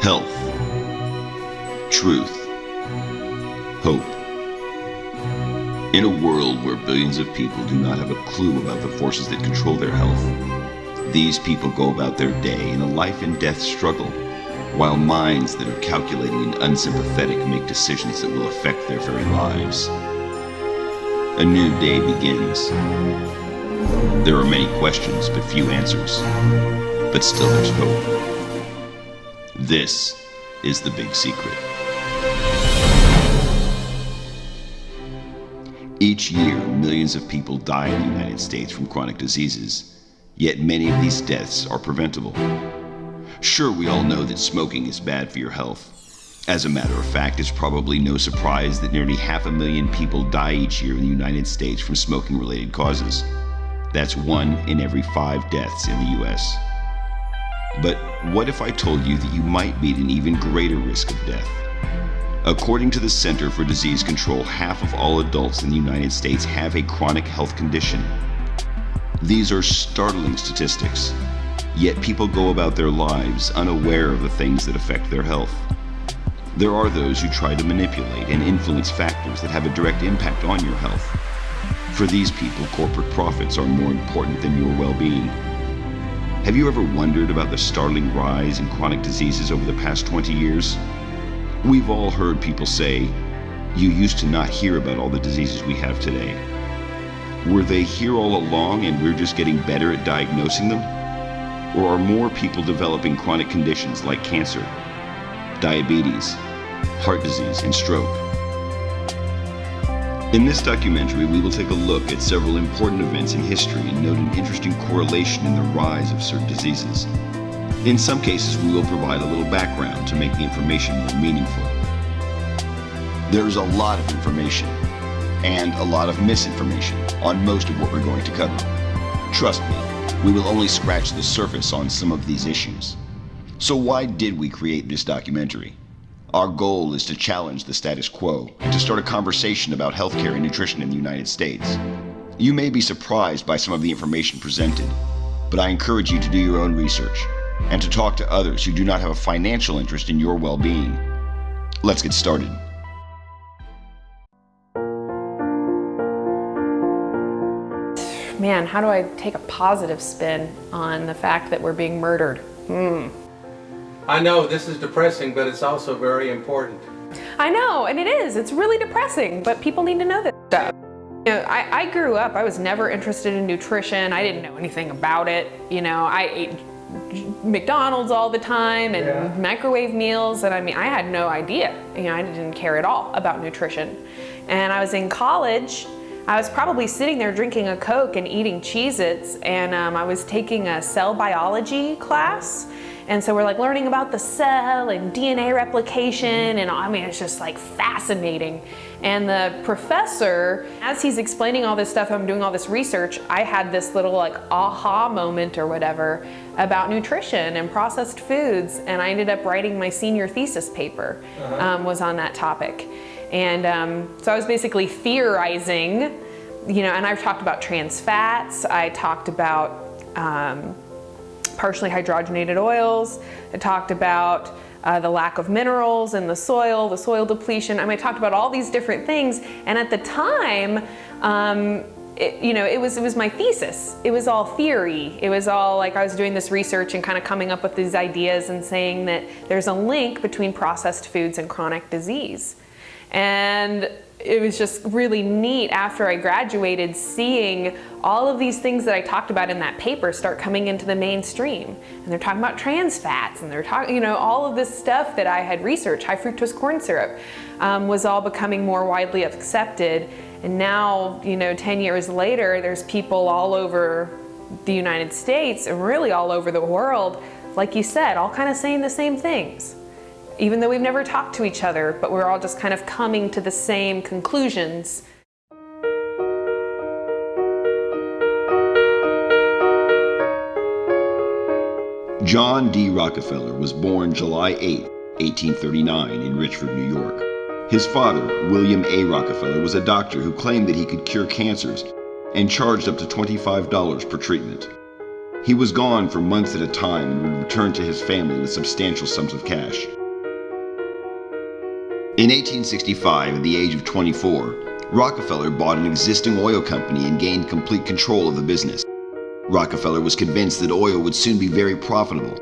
Health, truth, hope. In a world where billions of people do not have a clue about the forces that control their health, these people go about their day in a life and death struggle, while minds that are calculating and unsympathetic make decisions that will affect their very lives. A new day begins. There are many questions, but few answers. But still there's hope. This is the big secret. Each year, millions of people die in the United States from chronic diseases, yet many of these deaths are preventable. Sure, we all know that smoking is bad for your health. As a matter of fact, it's probably no surprise that nearly 500,000 people die each year in the United States from smoking-related causes. That's 1 in every 5 deaths in the US. But what if I told you that you might be at an even greater risk of death? According to the Center for Disease Control, half of all adults in the United States have a chronic health condition. These are startling statistics, yet people go about their lives unaware of the things that affect their health. There are those who try to manipulate and influence factors that have a direct impact on your health. For these people, corporate profits are more important than your well-being. Have you ever wondered about the startling rise in chronic diseases over the past 20 years? We've all heard people say, "You used to not hear about all the diseases we have today." Were they here all along and we're just getting better at diagnosing them? Or are more people developing chronic conditions like cancer, diabetes, heart disease, and stroke? In this documentary, we will take a look at several important events in history and note an interesting correlation in the rise of certain diseases. In some cases, we will provide a little background to make the information more meaningful. There is a lot of information and a lot of misinformation on most of what we're going to cover. Trust me, we will only scratch the surface on some of these issues. So why did we create this documentary? Our goal is to challenge the status quo and to start a conversation about healthcare and nutrition in the United States. You may be surprised by some of the information presented, but I encourage you to do your own research and to talk to others who do not have a financial interest in your well-being. Let's get started. Man, how do I take a positive spin on the fact that we're being murdered? I know this is depressing, but it's also very important. I know, and it is. It's really depressing, but people need to know this stuff. You know, I grew up, I was never interested in nutrition. I didn't know anything about it. You know, I ate McDonald's all the time and microwave meals, and I mean, I had no idea. You know, I didn't care at all about nutrition. And I was in college. I was probably sitting there drinking a Coke and eating Cheez-Its, and I was taking a cell biology class. And so we're like learning about the cell and DNA replication, and I mean, it's just like fascinating. And the professor, as he's explaining all this stuff, I'm doing all this research, I had this little like aha moment or whatever about nutrition and processed foods, and I ended up writing my senior thesis paper, was on that topic. And so I was basically theorizing, you know, and I've talked about trans fats, I talked about partially hydrogenated oils. I talked about the lack of minerals in the soil depletion. I mean, I talked about all these different things. And at the time, it was my thesis. It was all theory. It was all like I was doing this research and kind of coming up with these ideas and saying that there's a link between processed foods and chronic disease. And it was just really neat after I graduated seeing all of these things that I talked about in that paper start coming into the mainstream. And they're talking about trans fats, and they're talking, you know, all of this stuff that I had researched, high fructose corn syrup, was all becoming more widely accepted. And now, you know, 10 years later, there's people all over the United States and really all over the world, like you said, all kind of saying the same things. Even though we've never talked to each other, but we're all just kind of coming to the same conclusions. John D. Rockefeller was born July 8, 1839 in Richford, New York. His father, William A. Rockefeller, was a doctor who claimed that he could cure cancers and charged up to $25 per treatment. He was gone for months at a time and would return to his family with substantial sums of cash. In 1865, at the age of 24, Rockefeller bought an existing oil company and gained complete control of the business. Rockefeller was convinced that oil would soon be very profitable.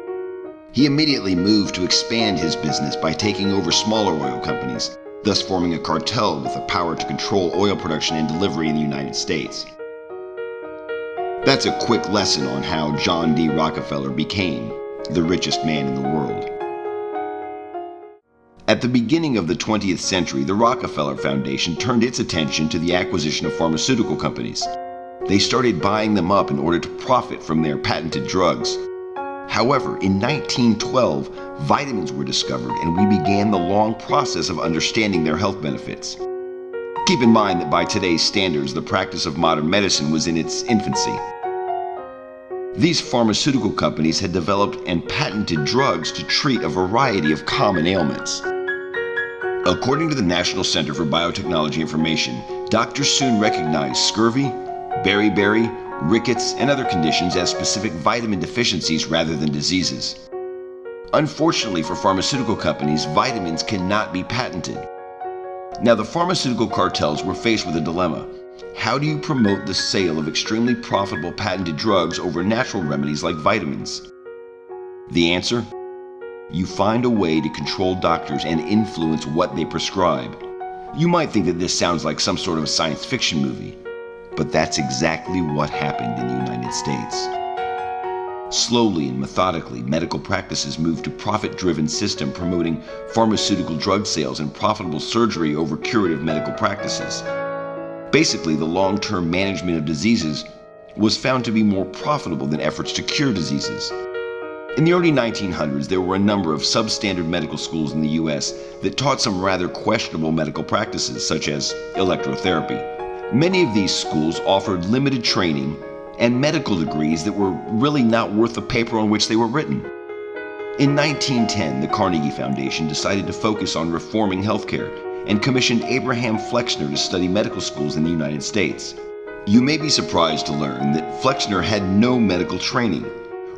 He immediately moved to expand his business by taking over smaller oil companies, thus forming a cartel with the power to control oil production and delivery in the United States. That's a quick lesson on how John D. Rockefeller became the richest man in the world. At the beginning of the 20th century, the Rockefeller Foundation turned its attention to the acquisition of pharmaceutical companies. They started buying them up in order to profit from their patented drugs. However, in 1912, vitamins were discovered and we began the long process of understanding their health benefits. Keep in mind that by today's standards, the practice of modern medicine was in its infancy. These pharmaceutical companies had developed and patented drugs to treat a variety of common ailments. According to the National Center for Biotechnology Information, doctors soon recognized scurvy, beriberi, rickets, and other conditions as specific vitamin deficiencies rather than diseases. Unfortunately for pharmaceutical companies, vitamins cannot be patented. Now, the pharmaceutical cartels were faced with a dilemma. How do you promote the sale of extremely profitable patented drugs over natural remedies like vitamins? The answer? You find a way to control doctors and influence what they prescribe. You might think that this sounds like some sort of a science fiction movie, but that's exactly what happened in the United States. Slowly and methodically, medical practices moved to a profit-driven system promoting pharmaceutical drug sales and profitable surgery over curative medical practices. Basically, the long-term management of diseases was found to be more profitable than efforts to cure diseases. In the early 1900s, there were a number of substandard medical schools in the U.S. that taught some rather questionable medical practices, such as electrotherapy. Many of these schools offered limited training and medical degrees that were really not worth the paper on which they were written. In 1910, the Carnegie Foundation decided to focus on reforming healthcare and commissioned Abraham Flexner to study medical schools in the United States. You may be surprised to learn that Flexner had no medical training.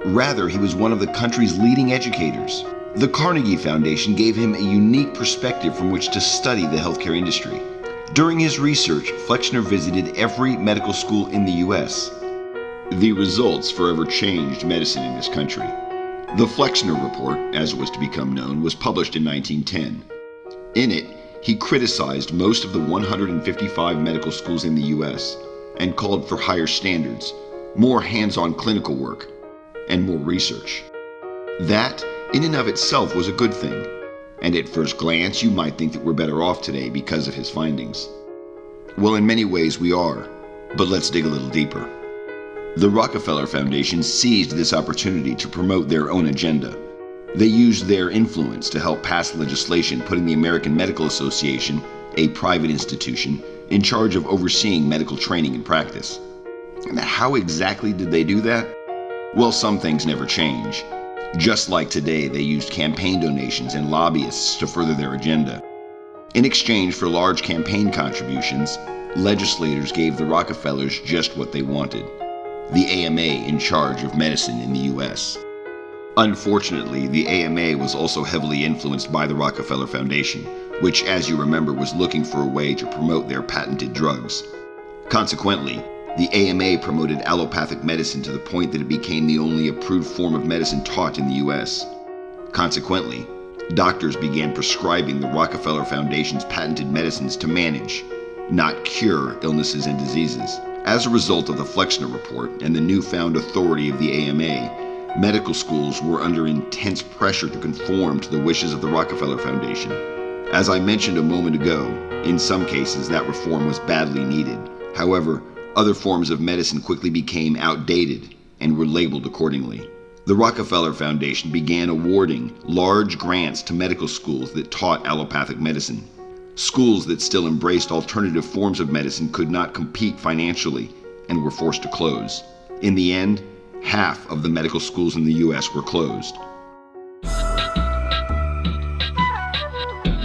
Rather, he was one of the country's leading educators. The Carnegie Foundation gave him a unique perspective from which to study the healthcare industry. During his research, Flexner visited every medical school in the U.S. The results forever changed medicine in this country. The Flexner Report, as it was to become known, was published in 1910. In it, he criticized most of the 155 medical schools in the U.S. and called for higher standards, more hands-on clinical work, and more research. That, in and of itself, was a good thing, and at first glance you might think that we're better off today because of his findings. Well, in many ways we are, but let's dig a little deeper. The Rockefeller Foundation seized this opportunity to promote their own agenda. They used their influence to help pass legislation putting the American Medical Association, a private institution, in charge of overseeing medical training and practice. And how exactly did they do that? Well, some things never change. Just like today, they used campaign donations and lobbyists to further their agenda. In exchange for large campaign contributions, legislators gave the Rockefellers just what they wanted: the AMA in charge of medicine in the U.S. Unfortunately, the AMA was also heavily influenced by the Rockefeller Foundation, which, as you remember, was looking for a way to promote their patented drugs. Consequently, the AMA promoted allopathic medicine to the point that it became the only approved form of medicine taught in the U.S. Consequently, doctors began prescribing the Rockefeller Foundation's patented medicines to manage, not cure, illnesses and diseases. As a result of the Flexner Report and the newfound authority of the AMA, medical schools were under intense pressure to conform to the wishes of the Rockefeller Foundation. As I mentioned a moment ago, in some cases that reform was badly needed. However, other forms of medicine quickly became outdated and were labeled accordingly. The Rockefeller Foundation began awarding large grants to medical schools that taught allopathic medicine. Schools that still embraced alternative forms of medicine could not compete financially and were forced to close. In the end, half of the medical schools in the U.S. were closed.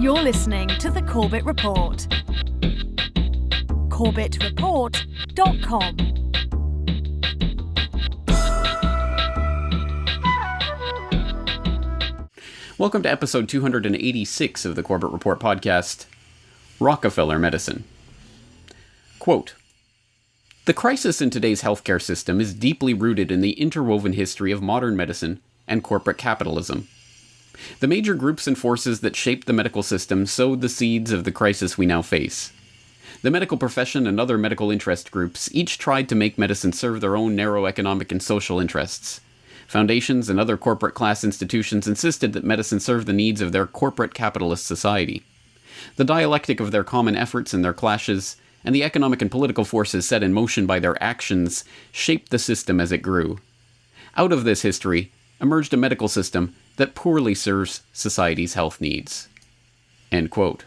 You're listening to The Corbett Report. CorbettReport.com. Welcome to episode 286 of the Corbett Report podcast, Rockefeller Medicine. Quote, "The crisis in today's healthcare system is deeply rooted in the interwoven history of modern medicine and corporate capitalism. The major groups and forces that shaped the medical system sowed the seeds of the crisis we now face. The medical profession and other medical interest groups each tried to make medicine serve their own narrow economic and social interests. Foundations and other corporate class institutions insisted that medicine serve the needs of their corporate capitalist society. The dialectic of their common efforts and their clashes, and the economic and political forces set in motion by their actions, shaped the system as it grew. Out of this history emerged a medical system that poorly serves society's health needs." End quote.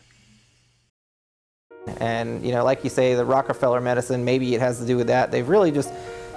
And, like you say, the Rockefeller medicine, maybe it has to do with that. They've really just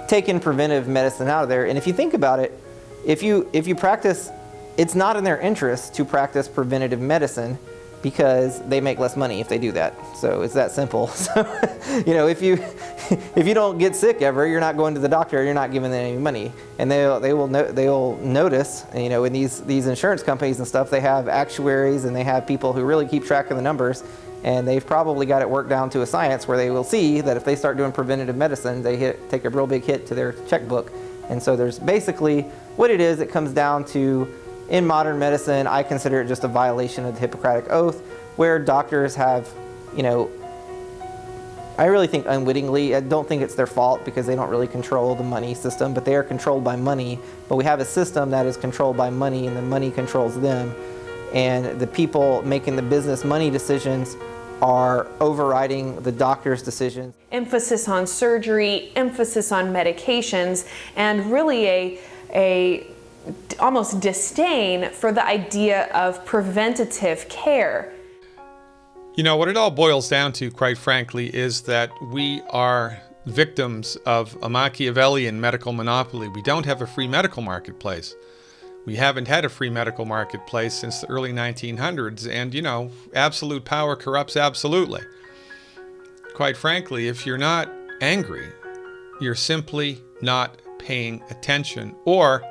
taken preventive medicine out of there. And if you think about it, if you practice, it's not in their interest to practice preventative medicine because they make less money if they do that. So it's that simple. So, if you don't get sick ever, you're not going to the doctor, you're not giving them any money. And they'll notice, in these insurance companies and stuff, they have actuaries and they have people who really keep track of the numbers. And they've probably got it worked down to a science where they will see that if they start doing preventative medicine, they take a real big hit to their checkbook. And so there's basically what it is, it comes down to, in modern medicine, I consider it just a violation of the Hippocratic Oath, where doctors have, I really think unwittingly, I don't think it's their fault because they don't really control the money system, but they are controlled by money. But we have a system that is controlled by money and the money controls them. And the people making the business money decisions are overriding the doctor's decisions. Emphasis on surgery, emphasis on medications, and really a almost disdain for the idea of preventative care. What it all boils down to, quite frankly, is that we are victims of a Machiavellian medical monopoly. We don't have a free medical marketplace. We haven't had a free medical marketplace since the early 1900s, and absolute power corrupts absolutely. Quite frankly, if you're not angry, you're simply not paying attention, or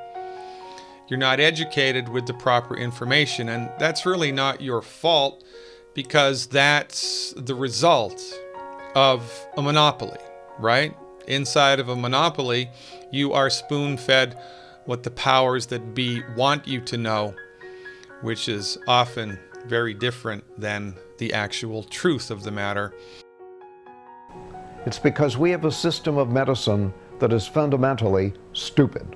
you're not educated with the proper information, and that's really not your fault because that's the result of a monopoly, right? Inside of a monopoly, you are spoon-fed what the powers that be want you to know, which is often very different than the actual truth of the matter. It's because we have a system of medicine that is fundamentally stupid.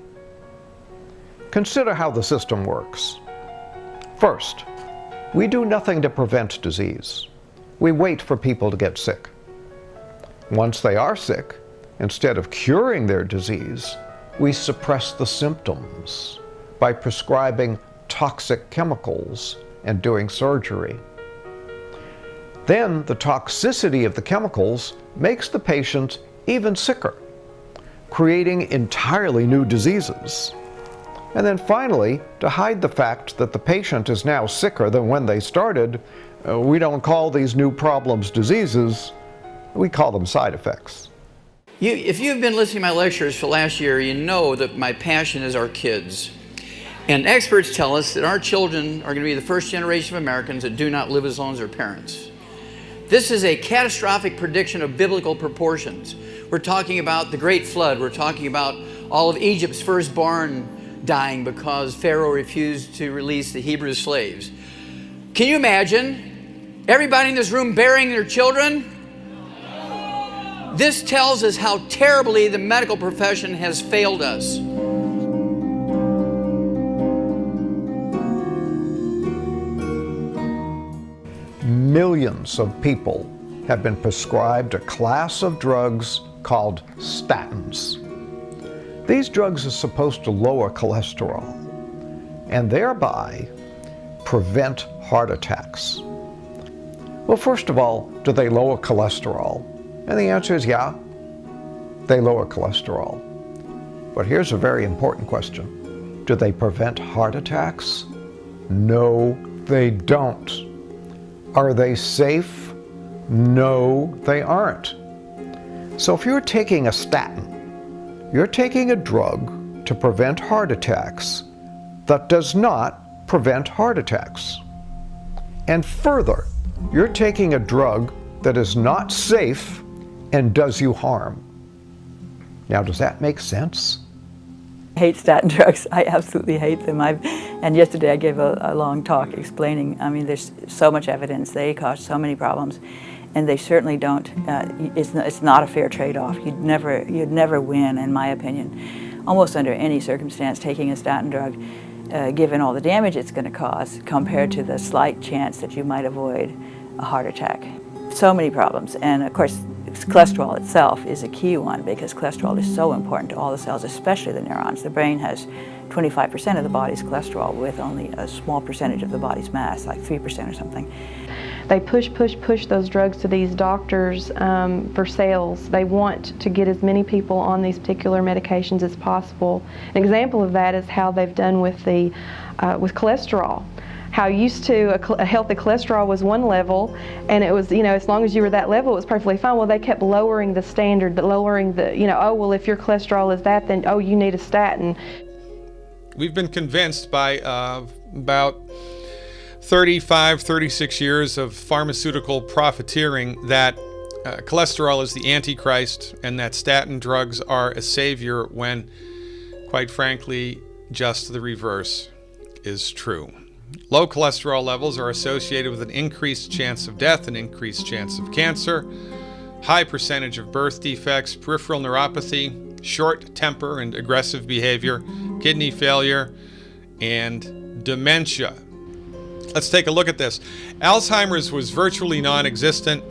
Consider how the system works. First, we do nothing to prevent disease. We wait for people to get sick. Once they are sick, instead of curing their disease, we suppress the symptoms by prescribing toxic chemicals and doing surgery. Then the toxicity of the chemicals makes the patient even sicker, creating entirely new diseases. And then finally, to hide the fact that the patient is now sicker than when they started, we don't call these new problems diseases, we call them side effects. If you've been listening to my lectures for last year, you know that my passion is our kids. And experts tell us that our children are going to be the first generation of Americans that do not live as long as their parents. This is a catastrophic prediction of biblical proportions. We're talking about the Great Flood. We're talking about all of Egypt's firstborn dying because Pharaoh refused to release the Hebrew slaves. Can you imagine everybody in this room burying their children? This tells us how terribly the medical profession has failed us. Millions of people have been prescribed a class of drugs called statins. These drugs are supposed to lower cholesterol and thereby prevent heart attacks. Well, first of all, do they lower cholesterol? And the answer is yeah, they lower cholesterol. But here's a very important question. Do they prevent heart attacks? No, they don't. Are they safe? No, they aren't. So if you're taking a statin, you're taking a drug to prevent heart attacks that does not prevent heart attacks. And further, you're taking a drug that is not safe and does you harm. Now, does that make sense? I hate statin drugs. I absolutely hate them. And yesterday I gave a long talk explaining, I mean, there's so much evidence. They cause so many problems, and they certainly don't, it's not a fair trade-off. You'd never win, in my opinion, almost under any circumstance, taking a statin drug, given all the damage it's going to cause, compared to the slight chance that you might avoid a heart attack. So many problems, and of course, cholesterol itself is a key one, because cholesterol is so important to all the cells, especially the neurons. The brain has 25% of the body's cholesterol with only a small percentage of the body's mass, like 3% or something. They push those drugs to these doctors for sales. They want to get as many people on these particular medications as possible. An example of that is how they've done with cholesterol. How used to a healthy cholesterol was one level, and it was, as long as you were that level, it was perfectly fine. Well, they kept lowering the standard, but lowering the, oh, well, if your cholesterol is that, then, oh, you need a statin. We've been convinced by about 35, 36 years of pharmaceutical profiteering that cholesterol is the Antichrist and that statin drugs are a savior, when, quite frankly, just the reverse is true. Low cholesterol levels are associated with an increased chance of death, an increased chance of cancer, high percentage of birth defects, peripheral neuropathy, short temper and aggressive behavior, kidney failure, and dementia. Let's take a look at this. Alzheimer's was virtually non-existent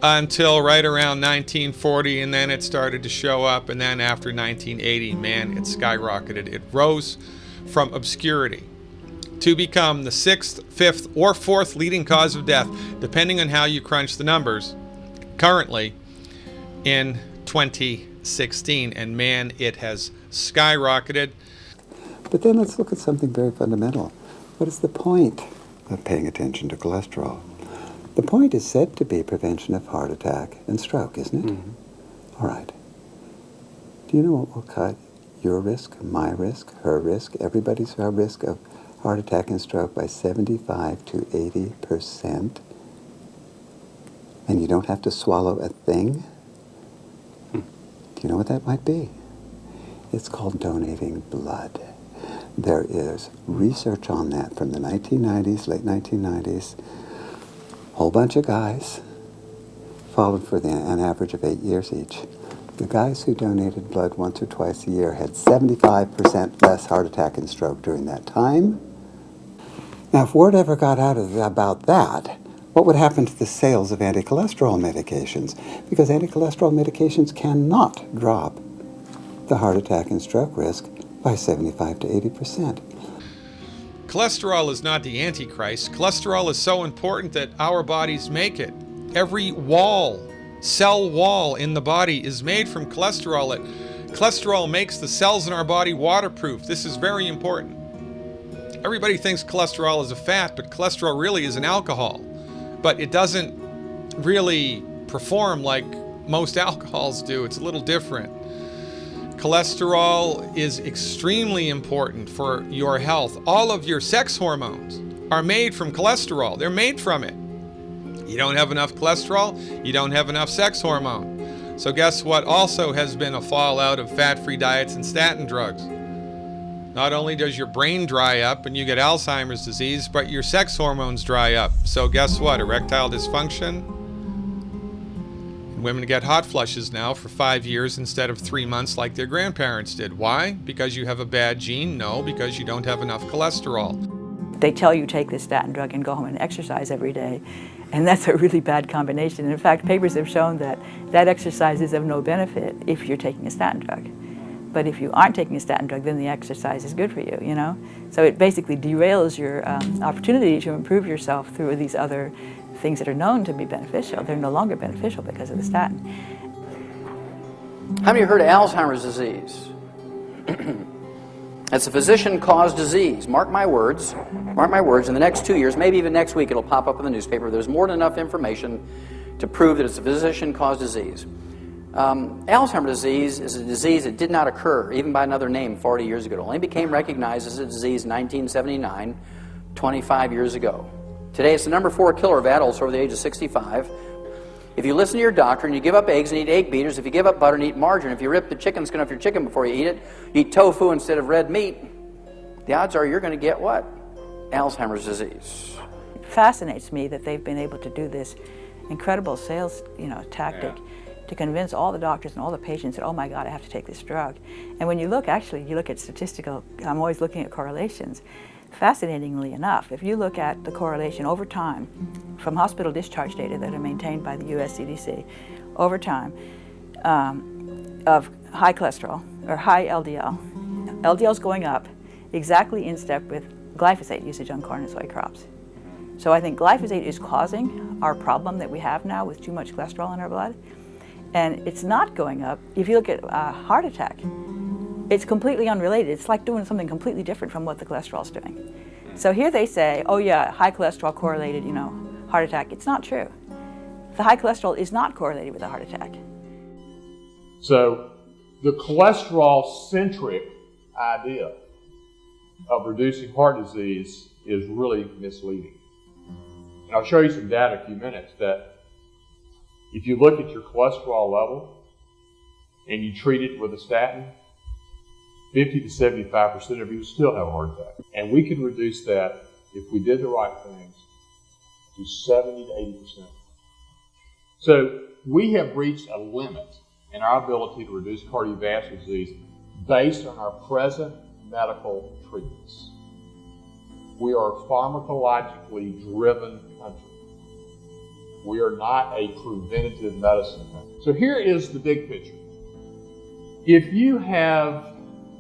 until right around 1940, and then it started to show up, and then after 1980, man, it skyrocketed. It rose from obscurity to become the 6th, 5th, or 4th leading cause of death, depending on how you crunch the numbers, currently in 2016. And man, it has skyrocketed. But then let's look at something very fundamental. What is the point of paying attention to cholesterol? The point is said to be prevention of heart attack and stroke, isn't it? Mm-hmm. All right. Do you know what will cut your risk, my risk, her risk, everybody's risk of heart attack and stroke by 75 to 80%, and you don't have to swallow a thing? Do you know what that might be? It's called donating blood. There is research on that from the 1990s, late 1990s. Whole bunch of guys followed for an average of 8 years each. The guys who donated blood once or twice a year had 75% less heart attack and stroke during that time. Now, if word ever got out about that, what would happen to the sales of anti-cholesterol medications? Because anti-cholesterol medications cannot drop the heart attack and stroke risk by 75 to 80%. Cholesterol is not the Antichrist. Cholesterol is so important that our bodies make it. Every cell wall in the body is made from cholesterol. Cholesterol makes the cells in our body waterproof. This is very important. Everybody thinks cholesterol is a fat, but cholesterol really is an alcohol. But it doesn't really perform like most alcohols do. It's a little different. Cholesterol is extremely important for your health. All of your sex hormones are made from cholesterol. They're made from it. You don't have enough cholesterol, you don't have enough sex hormone. So guess what also has been a fallout of fat-free diets and statin drugs? Not only does your brain dry up and you get Alzheimer's disease, but your sex hormones dry up. So guess what? Erectile dysfunction. And women get hot flushes now for 5 years instead of 3 months like their grandparents did. Why? Because you have a bad gene? No, because you don't have enough cholesterol. They tell you take this statin drug and go home and exercise every day. And that's a really bad combination. And in fact, papers have shown that exercise is of no benefit if you're taking a statin drug. But if you aren't taking a statin drug, then the exercise is good for you, So it basically derails your opportunity to improve yourself through these other things that are known to be beneficial. They're no longer beneficial because of the statin. How many of you heard of Alzheimer's disease? It's a physician-caused disease. Mark my words, in the next 2 years, maybe even next week, it'll pop up in the newspaper. There's more than enough information to prove that it's a physician-caused disease. Alzheimer's disease is a disease that did not occur, even by another name, 40 years ago. It only became recognized as a disease in 1979 25 years ago. Today it's the number 4 killer of adults over the age of 65. If you listen to your doctor and you give up eggs and eat egg beaters, if you give up butter and eat margarine, if you rip the chicken skin off your chicken before you eat it, you eat tofu instead of red meat, the odds are you're going to get what? Alzheimer's disease. It fascinates me that they've been able to do this incredible sales, tactic to convince all the doctors and all the patients that, oh my God, I have to take this drug. And when you look at statistical, I'm always looking at correlations. Fascinatingly enough, if you look at the correlation over time from hospital discharge data that are maintained by the US CDC over time of high cholesterol or high LDL, LDL's going up exactly in step with glyphosate usage on corn and soy crops. So I think glyphosate is causing our problem that we have now with too much cholesterol in our blood. And it's not going up. If you look at heart attack, it's completely unrelated. It's like doing something completely different from what the cholesterol's doing. So here they say, oh yeah, high cholesterol correlated, heart attack. It's not true. The high cholesterol is not correlated with a heart attack. So the cholesterol-centric idea of reducing heart disease is really misleading. And I'll show you some data in a few minutes that if you look at your cholesterol level and you treat it with a statin, 50 to 75% of you still have a heart attack. And we can reduce that, if we did the right things, to 70 to 80%. So we have reached a limit in our ability to reduce cardiovascular disease based on our present medical treatments. We are a pharmacologically driven country. We are not a preventative medicine country. So here is the big picture. If you have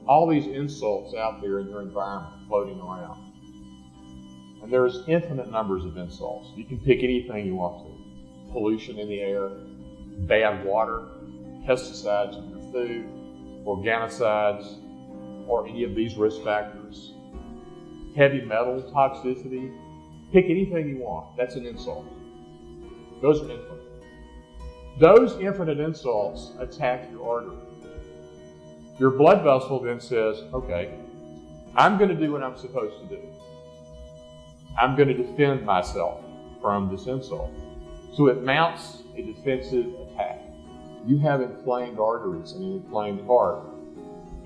all these insults out there in your environment floating around, and there's infinite numbers of insults. You can pick anything you want to. Pollution in the air, bad water, pesticides in your food, organocides, or any of these risk factors, heavy metal toxicity. Pick anything you want. That's an insult. Those are infinite. Those infinite insults attack your artery. Your blood vessel then says, okay, I'm going to do what I'm supposed to do. I'm going to defend myself from this insult. So it mounts a defensive attack. You have inflamed arteries and an inflamed heart.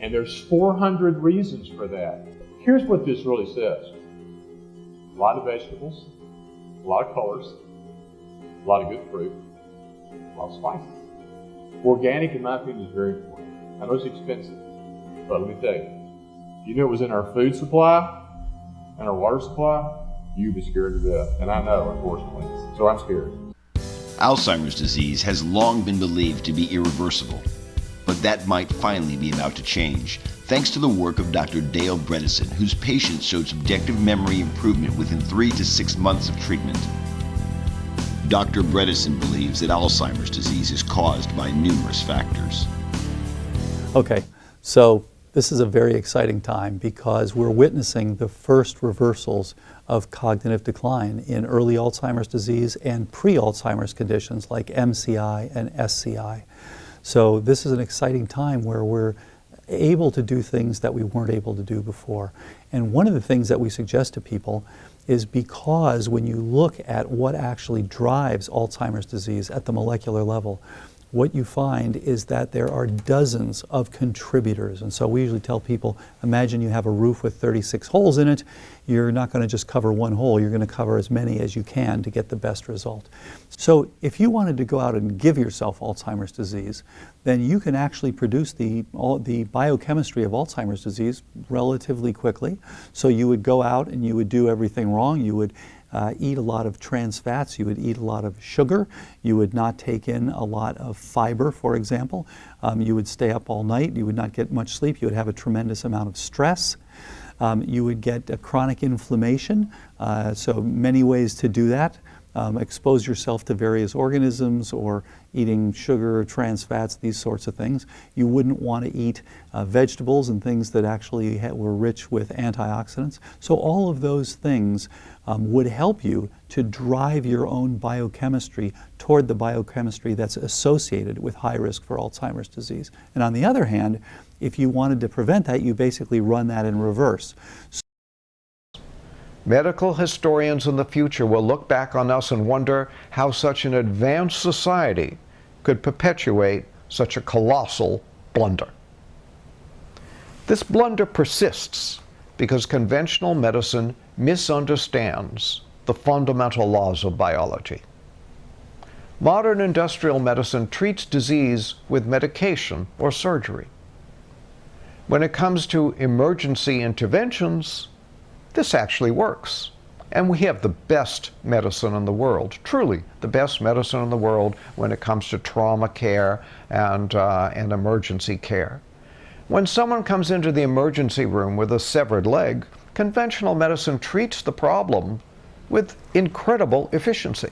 And there's 400 reasons for that. Here's what this really says. A lot of vegetables, a lot of colors, a lot of good fruit, a lot of spices. Organic, in my opinion, is very important. I know it's expensive, but let me tell you, if you knew it was in our food supply and our water supply, you'd be scared to death. And I know, unfortunately, so I'm scared. Alzheimer's disease has long been believed to be irreversible, but that might finally be about to change, thanks to the work of Dr. Dale Bredesen, whose patients showed subjective memory improvement within 3 to 6 months of treatment. Dr. Bredesen believes that Alzheimer's disease is caused by numerous factors. Okay, so this is a very exciting time because we're witnessing the first reversals of cognitive decline in early Alzheimer's disease and pre-Alzheimer's conditions like MCI and SCI. So this is an exciting time where we're able to do things that we weren't able to do before. And one of the things that we suggest to people is because when you look at what actually drives Alzheimer's disease at the molecular level, what you find is that there are dozens of contributors. And so we usually tell people, imagine you have a roof with 36 holes in it. You're not going to just cover one hole, you're going to cover as many as you can to get the best result. So if you wanted to go out and give yourself Alzheimer's disease, then you can actually produce the biochemistry of Alzheimer's disease relatively quickly. So you would go out and you would do everything wrong. You would eat a lot of trans fats, you would eat a lot of sugar, you would not take in a lot of fiber, for example. You would stay up all night, you would not get much sleep, you would have a tremendous amount of stress. You would get a chronic inflammation, so many ways to do that. Expose yourself to various organisms or eating sugar, trans fats, these sorts of things. You wouldn't want to eat vegetables and things that actually were rich with antioxidants. So all of those things would help you to drive your own biochemistry toward the biochemistry that's associated with high risk for Alzheimer's disease. And on the other hand, if you wanted to prevent that, you basically run that in reverse. Medical historians in the future will look back on us and wonder how such an advanced society could perpetuate such a colossal blunder. This blunder persists because conventional medicine misunderstands the fundamental laws of biology. Modern industrial medicine treats disease with medication or surgery. When it comes to emergency interventions, this actually works. And we have the best medicine in the world, truly the best medicine in the world when it comes to trauma care and emergency care. When someone comes into the emergency room with a severed leg, conventional medicine treats the problem with incredible efficiency.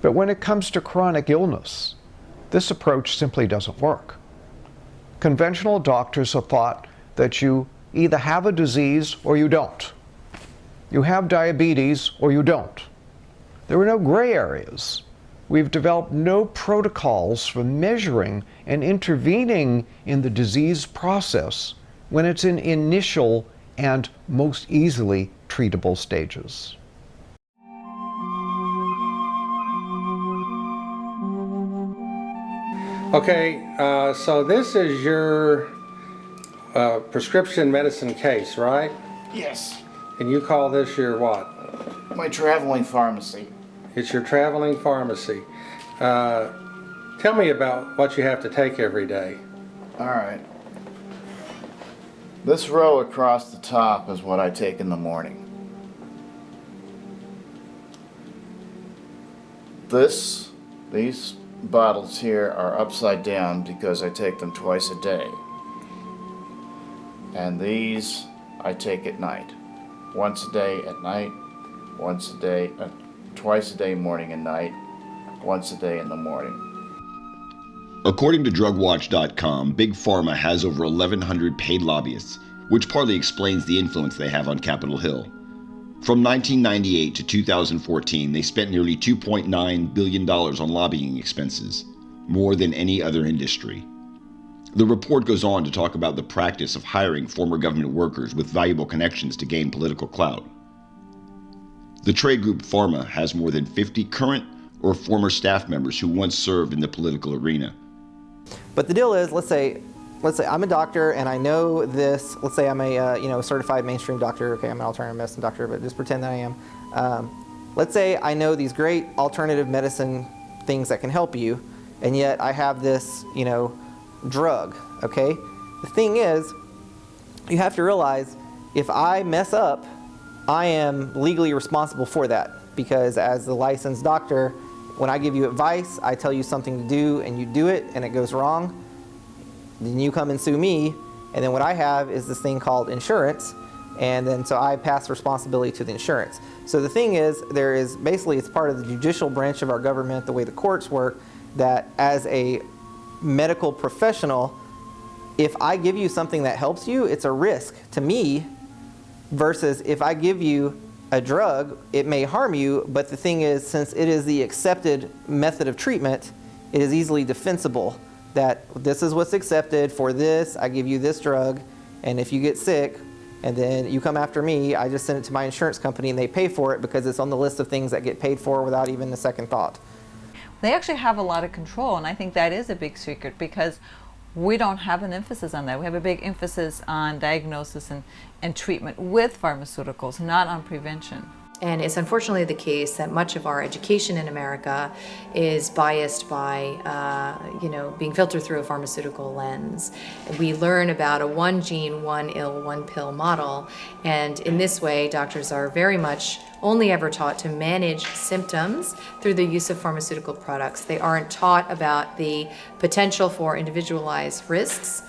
But when it comes to chronic illness, this approach simply doesn't work. Conventional doctors have thought that you either have a disease or you don't. You have diabetes or you don't. There are no gray areas. We've developed no protocols for measuring and intervening in the disease process when it's in initial and most easily treatable stages. Okay, so this is your prescription medicine case, right? Yes. And you call this your what? My traveling pharmacy. It's your traveling pharmacy. Tell me about what you have to take every day. All right. This row across the top is what I take in the morning. These bottles here are upside down because I take them twice a day. And these I take at night. Once a day at night, once a day, twice a day morning and night, once a day in the morning. According to DrugWatch.com, Big Pharma has over 1,100 paid lobbyists, which partly explains the influence they have on Capitol Hill. From 1998 to 2014, they spent nearly $2.9 billion on lobbying expenses, more than any other industry. The report goes on to talk about the practice of hiring former government workers with valuable connections to gain political clout. The trade group Pharma has more than 50 current or former staff members who once served in the political arena. But the deal is, let's say I'm a doctor and I know this. Let's say I'm a certified mainstream doctor. Okay, I'm an alternative medicine doctor, but just pretend that I am. Let's say I know these great alternative medicine things that can help you, and yet I have this, drug. Okay. The thing is, you have to realize if I mess up, I am legally responsible for that, because as the licensed doctor, when I give you advice, I tell you something to do and you do it and it goes wrong, then you come and sue me, and then what I have is this thing called insurance, and then so I pass responsibility to the insurance. So the thing is, there is basically, it's part of the judicial branch of our government, the way the courts work, that as a medical professional, if I give you something that helps you, it's a risk to me, versus if I give you a drug, it may harm you, but the thing is, since it is the accepted method of treatment, it is easily defensible that this is what's accepted for this, I give you this drug, and if you get sick and then you come after me, I just send it to my insurance company and they pay for it because it's on the list of things that get paid for without even a second thought. They actually have a lot of control, and I think that is a big secret because we don't have an emphasis on that. We have a big emphasis on diagnosis and treatment with pharmaceuticals, not on prevention. And it's unfortunately the case that much of our education in America is biased by, being filtered through a pharmaceutical lens. We learn about a one gene, one ill, one pill model, and in this way, doctors are very much only ever taught to manage symptoms through the use of pharmaceutical products. They aren't taught about the potential for individualized risks.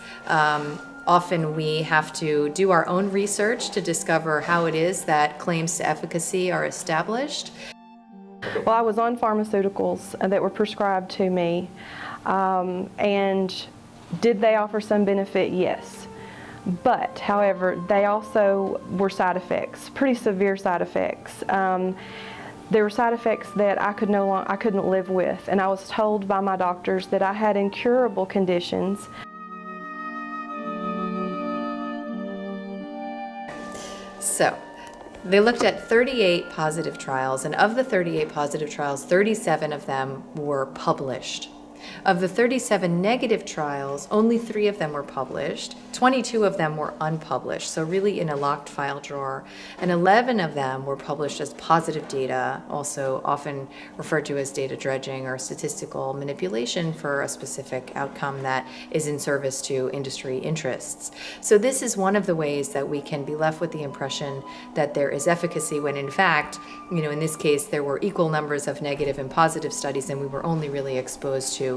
Often we have to do our own research to discover how it is that claims to efficacy are established. Well, I was on pharmaceuticals that were prescribed to me, and did they offer some benefit? Yes. But, however, they also were side effects, pretty severe side effects. There were side effects that I couldn't live with, and I was told by my doctors that I had incurable conditions. So, They looked at 38 positive trials, and of the 38 positive trials, 37 of them were published. Of the 37 negative trials, only 3 of them were published, 22 of them were unpublished, so really in a locked file drawer, and 11 of them were published as positive data, also often referred to as data dredging or statistical manipulation for a specific outcome that is in service to industry interests. So this is one of the ways that we can be left with the impression that there is efficacy when in fact, in this case, there were equal numbers of negative and positive studies, and we were only really exposed to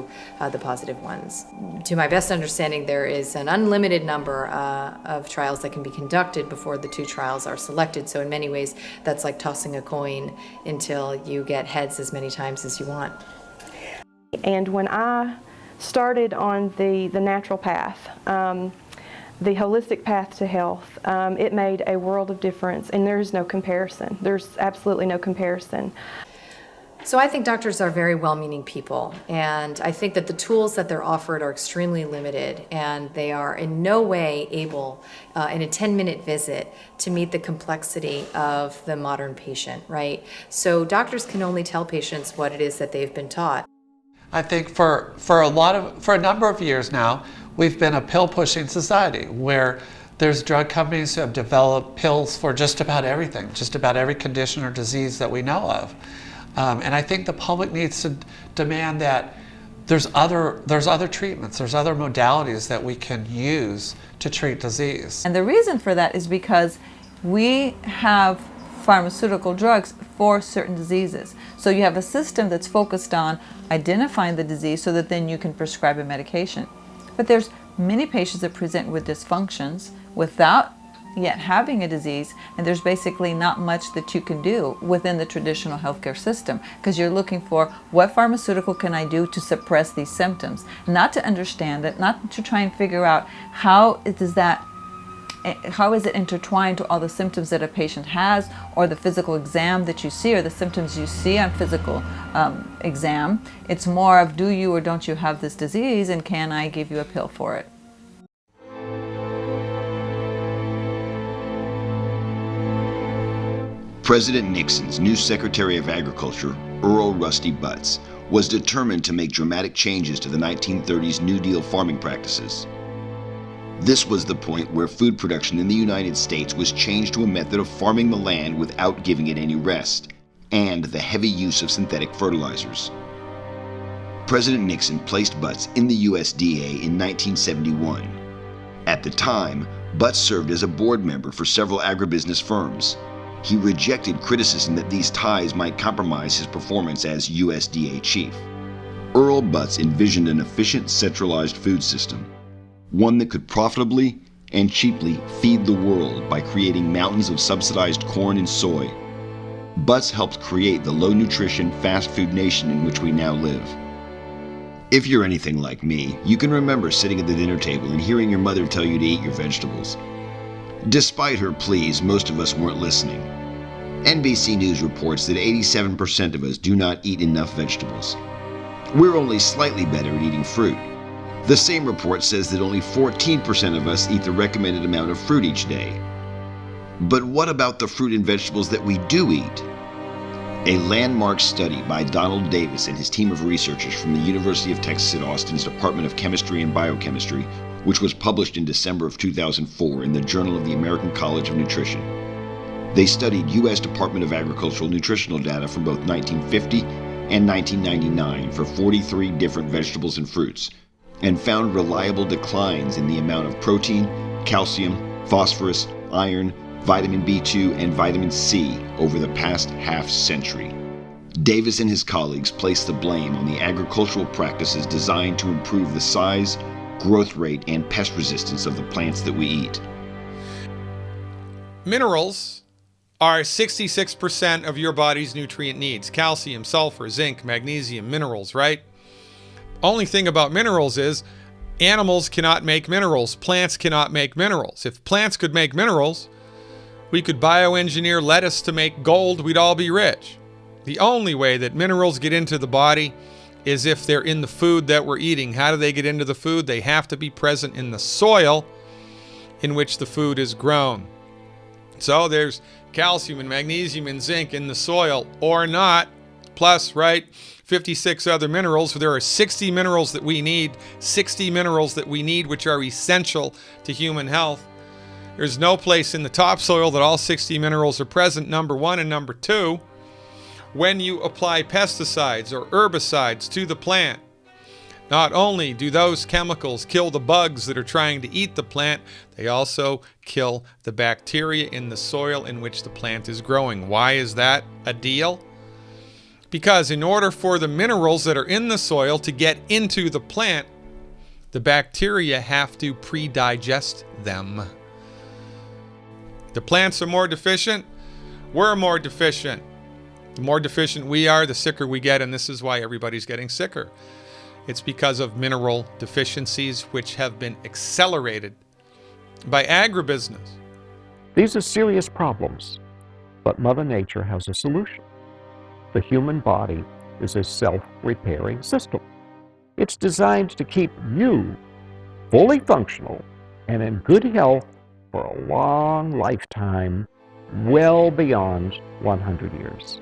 the positive ones. To my best understanding, there is an unlimited number of trials that can be conducted before the 2 trials are selected. So in many ways, that's like tossing a coin until you get heads as many times as you want. And when I started on the natural path, the holistic path to health, it made a world of difference, and there's no comparison. There's absolutely no comparison. So I think doctors are very well-meaning people, and I think that the tools that they're offered are extremely limited, and they are in no way able, in a 10-minute visit, to meet the complexity of the modern patient, right? So doctors can only tell patients what it is that they've been taught. I think for a number of years now, we've been a pill-pushing society where there's drug companies who have developed pills for just about everything, just about every condition or disease that we know of. And I think the public needs to demand that there's other treatments, there's other modalities that we can use to treat disease. And the reason for that is because we have pharmaceutical drugs for certain diseases. So you have a system that's focused on identifying the disease so that then you can prescribe a medication. But there's many patients that present with dysfunctions without yet having a disease, and there's basically not much that you can do within the traditional healthcare system because you're looking for what pharmaceutical can I do to suppress these symptoms, not to understand it, not to try and figure out how is it intertwined to all the symptoms that a patient has, or the physical exam that you see, or the symptoms you see on physical exam. It's more of, do you or don't you have this disease, and can I give you a pill for it? President Nixon's new Secretary of Agriculture, Earl Rusty Butz, was determined to make dramatic changes to the 1930s New Deal farming practices. This was the point where food production in the United States was changed to a method of farming the land without giving it any rest, and the heavy use of synthetic fertilizers. President Nixon placed Butz in the USDA in 1971. At the time, Butz served as a board member for several agribusiness firms. He rejected criticism that these ties might compromise his performance as USDA chief. Earl Butz envisioned an efficient, centralized food system, one that could profitably and cheaply feed the world by creating mountains of subsidized corn and soy. Butz helped create the low-nutrition, fast-food nation in which we now live. If you're anything like me, you can remember sitting at the dinner table and hearing your mother tell you to eat your vegetables. Despite her pleas, most of us weren't listening. NBC News reports that 87% of us do not eat enough vegetables. We're only slightly better at eating fruit. The same report says that only 14% of us eat the recommended amount of fruit each day. But what about the fruit and vegetables that we do eat? A landmark study by Donald Davis and his team of researchers from the University of Texas at Austin's Department of Chemistry and Biochemistry, which was published in December of 2004 in the Journal of the American College of Nutrition. They studied U.S. Department of Agricultural nutritional data from both 1950 and 1999 for 43 different vegetables and fruits, and found reliable declines in the amount of protein, calcium, phosphorus, iron, vitamin B2, and vitamin C over the past half-century. Davis and his colleagues placed the blame on the agricultural practices designed to improve the size, growth rate, and pest resistance of the plants that we eat. Minerals are 66% of your body's nutrient needs. Calcium, sulfur, zinc, magnesium, minerals, right? Only thing about minerals is animals cannot make minerals. Plants cannot make minerals. If plants could make minerals, we could bioengineer lettuce to make gold, we'd all be rich. The only way that minerals get into the body is if they're in the food that we're eating. How do they get into the food? They have to be present in the soil in which the food is grown. So there's calcium and magnesium and zinc in the soil, or not, plus, right, 56 other minerals. There are 60 minerals that we need, which are essential to human health. There's no place in the topsoil that all 60 minerals are present, number one. And number two, when you apply pesticides or herbicides to the plant, not only do those chemicals kill the bugs that are trying to eat the plant, they also kill the bacteria in the soil in which the plant is growing. Why is that a deal? Because in order for the minerals that are in the soil to get into the plant, the bacteria have to pre-digest them. The plants are more deficient, we're more deficient. The more deficient we are, the sicker we get, and this is why everybody's getting sicker. It's because of mineral deficiencies which have been accelerated by agribusiness. These are serious problems, but Mother Nature has a solution. The human body is a self-repairing system. It's designed to keep you fully functional and in good health for a long lifetime, well beyond 100 years.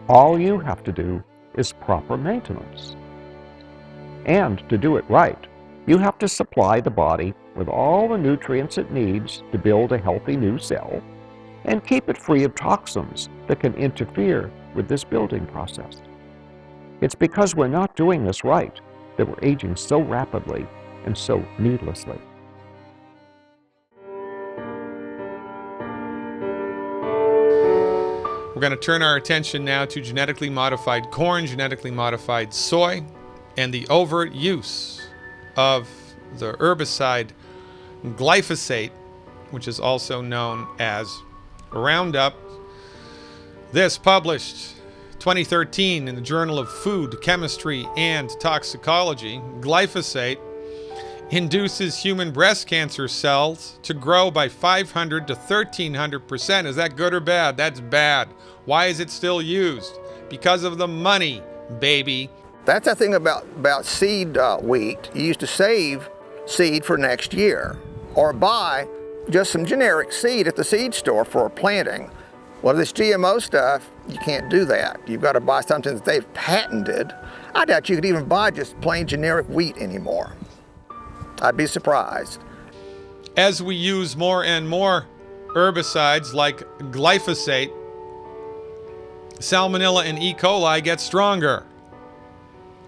All you have to do is proper maintenance. And to do it right, you have to supply the body with all the nutrients it needs to build a healthy new cell and keep it free of toxins that can interfere with this building process. It's because we're not doing this right that we're aging so rapidly and so needlessly. We're going to turn our attention now to genetically modified corn, genetically modified soy, and the overt use of the herbicide glyphosate, which is also known as Roundup. This published 2013 in the Journal of Food, Chemistry, and Toxicology. Glyphosate induces human breast cancer cells to grow by 500 to 1300%. Is that good or bad? That's bad. Why is it still used? Because of the money, baby. That's the thing about seed wheat. You used to save seed for next year or buy just some generic seed at the seed store for planting. Well, this GMO stuff, you can't do that. You've got to buy something that they've patented. I doubt you could even buy just plain generic wheat anymore. I'd be surprised. As we use more and more herbicides like glyphosate, Salmonella and E. coli get stronger,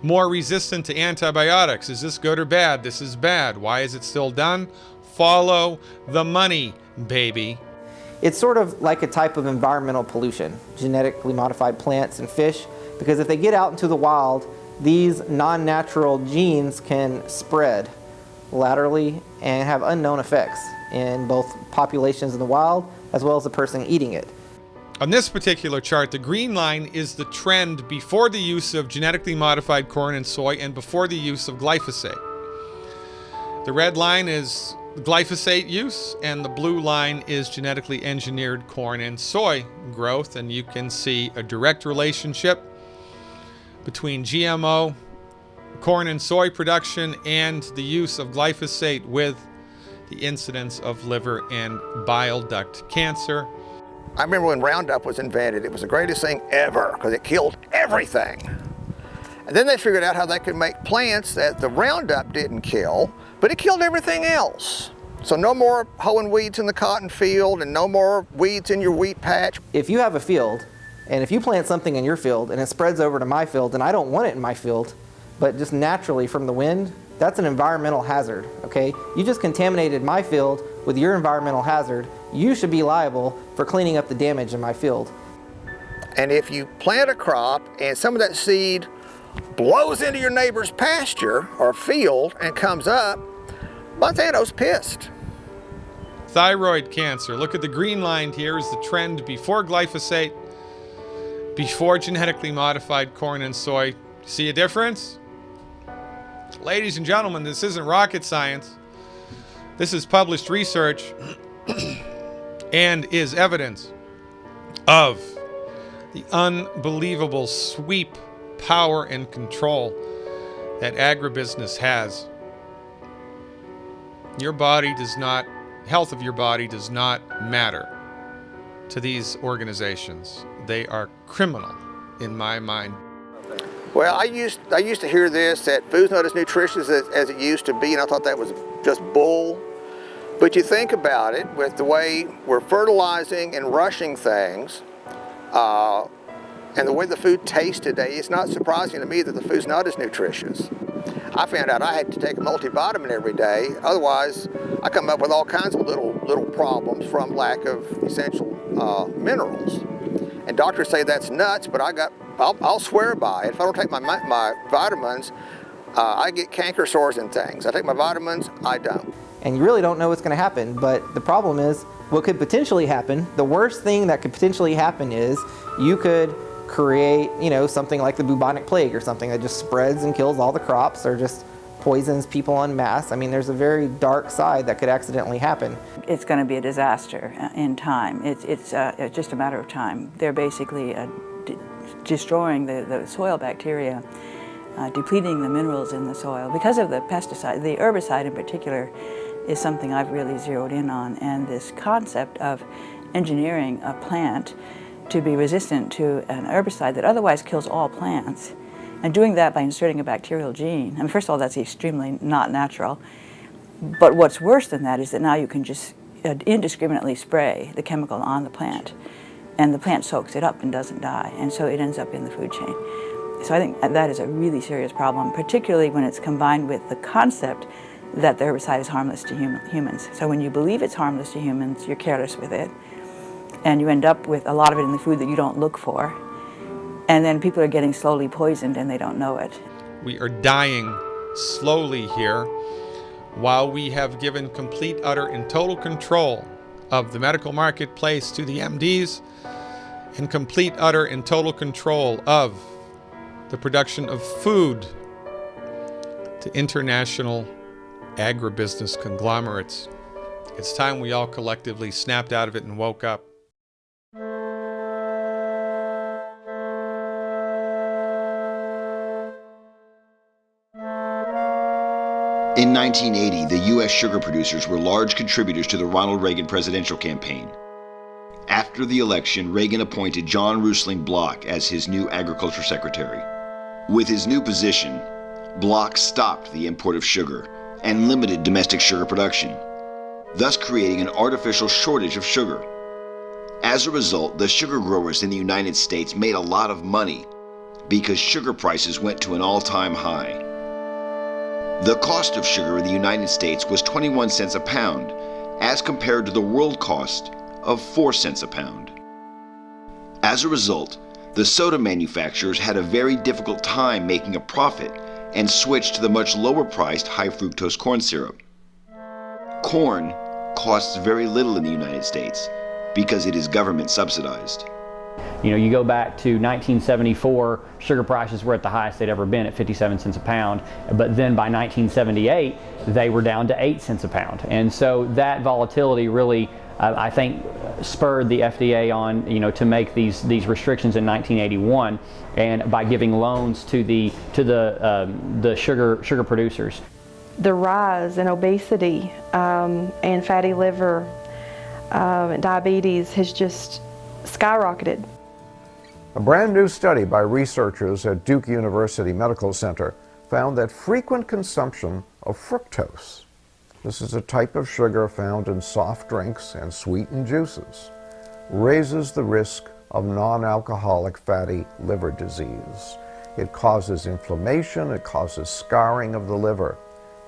more resistant to antibiotics. Is this good or bad? This is bad. Why is it still done? Follow the money, baby. It's sort of like a type of environmental pollution, genetically modified plants and fish, because if they get out into the wild, these non-natural genes can spread laterally and have unknown effects in both populations in the wild as well as the person eating it. On this particular chart, the green line is the trend before the use of genetically modified corn and soy and before the use of glyphosate. The red line is glyphosate use, and the blue line is genetically engineered corn and soy growth, and you can see a direct relationship between GMO corn and soy production and the use of glyphosate with the incidence of liver and bile duct cancer. I remember when Roundup was invented, it was the greatest thing ever because it killed everything. And then they figured out how they could make plants that the Roundup didn't kill, but it killed everything else. So no more hoeing weeds in the cotton field and no more weeds in your wheat patch. If you have a field, and if you plant something in your field and it spreads over to my field and I don't want it in my field, but just naturally from the wind, that's an environmental hazard, okay? You just contaminated my field with your environmental hazard. You should be liable for cleaning up the damage in my field. And if you plant a crop and some of that seed blows into your neighbor's pasture or field and comes up, Monsanto's pissed. Thyroid cancer. Look at the green line here is the trend before glyphosate, before genetically modified corn and soy. See a difference? Ladies and gentlemen, this isn't rocket science. This is published research and is evidence of the unbelievable sweep, power, and control that agribusiness has. Your body does not health of your body does not matter to these organizations. They are criminal in my mind. Well, I used to hear this, that food's not as nutritious as it used to be, and I thought that was just bull. But you think about it, with the way we're fertilizing and rushing things, and the way the food tastes today, it's not surprising to me that the food's not as nutritious. I found out I had to take a multivitamin every day, otherwise I come up with all kinds of little problems from lack of essential minerals. And doctors say that's nuts, but I'll swear by it. If I don't take my vitamins, I get canker sores and things. I take my vitamins, I don't. And you really don't know what's going to happen, but the problem is what could potentially happen. The worst thing that could potentially happen is you could create, something like the bubonic plague or something that just spreads and kills all the crops or just poisons people en masse. I mean, there's a very dark side that could accidentally happen. It's going to be a disaster in time. It's just a matter of time. They're basically destroying the soil bacteria, depleting the minerals in the soil. Because of the pesticide, the herbicide in particular is something I've really zeroed in on, and this concept of engineering a plant to be resistant to an herbicide that otherwise kills all plants, and doing that by inserting a bacterial gene. I mean, first of all, that's extremely not natural. But what's worse than that is that now you can just indiscriminately spray the chemical on the plant, and the plant soaks it up and doesn't die, and so it ends up in the food chain. So I think that is a really serious problem, particularly when it's combined with the concept that the herbicide is harmless to humans. So when you believe it's harmless to humans, you're careless with it, and you end up with a lot of it in the food that you don't look for, and then people are getting slowly poisoned and they don't know it. We are dying slowly here, while we have given complete, utter, and total control of the medical marketplace to the MDs, and complete, utter, and total control of the production of food to international agribusiness conglomerates. It's time we all collectively snapped out of it and woke up. In 1980, the U.S. sugar producers were large contributors to the Ronald Reagan presidential campaign. After the election, Reagan appointed John Roosling Bloch as his new agriculture secretary. With his new position, Bloch stopped the import of sugar and limited domestic sugar production, thus creating an artificial shortage of sugar. As a result, the sugar growers in the United States made a lot of money because sugar prices went to an all-time high. The cost of sugar in the United States was 21 cents a pound, as compared to the world cost of 4 cents a pound. As a result, the soda manufacturers had a very difficult time making a profit and switched to the much lower priced high fructose corn syrup. Corn costs very little in the United States because it is government subsidized. You go back to 1974, sugar prices were at the highest they'd ever been at 57 cents a pound, but then by 1978, they were down to 8 cents a pound. And so that volatility really, I think, spurred the FDA on, to make these restrictions in 1981, and by giving loans to the sugar producers. The rise in obesity and fatty liver and diabetes has just skyrocketed. A brand new study by researchers at Duke University Medical Center found that frequent consumption of fructose, this is a type of sugar found in soft drinks and sweetened juices, raises the risk of non-alcoholic fatty liver disease. It causes inflammation, it causes scarring of the liver.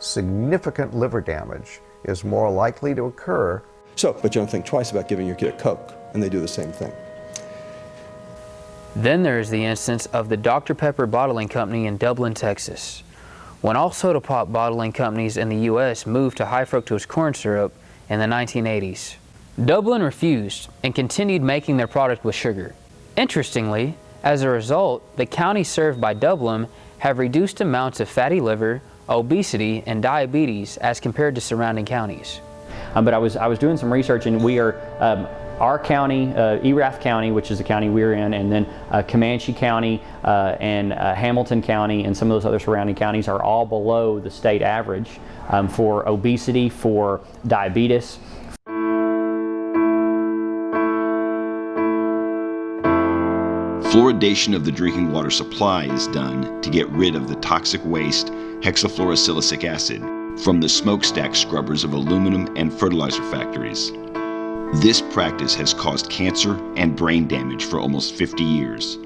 Significant liver damage is more likely to occur. But you don't think twice about giving your kid a Coke, and they do the same thing. Then there is the instance of the Dr. Pepper Bottling Company in Dublin, Texas. When all soda pop bottling companies in the U.S. moved to high fructose corn syrup in the 1980s, Dublin refused and continued making their product with sugar. Interestingly, as a result, the counties served by Dublin have reduced amounts of fatty liver, obesity, and diabetes as compared to surrounding counties. But I was doing some research, and we are, our county, Erath County, which is the county we're in, and then Comanche County and Hamilton County and some of those other surrounding counties are all below the state average for obesity, for diabetes, Fluoridation of the drinking water supply is done to get rid of the toxic waste hexafluorosilicic acid from the smokestack scrubbers of aluminum and fertilizer factories. This practice has caused cancer and brain damage for almost 50 years.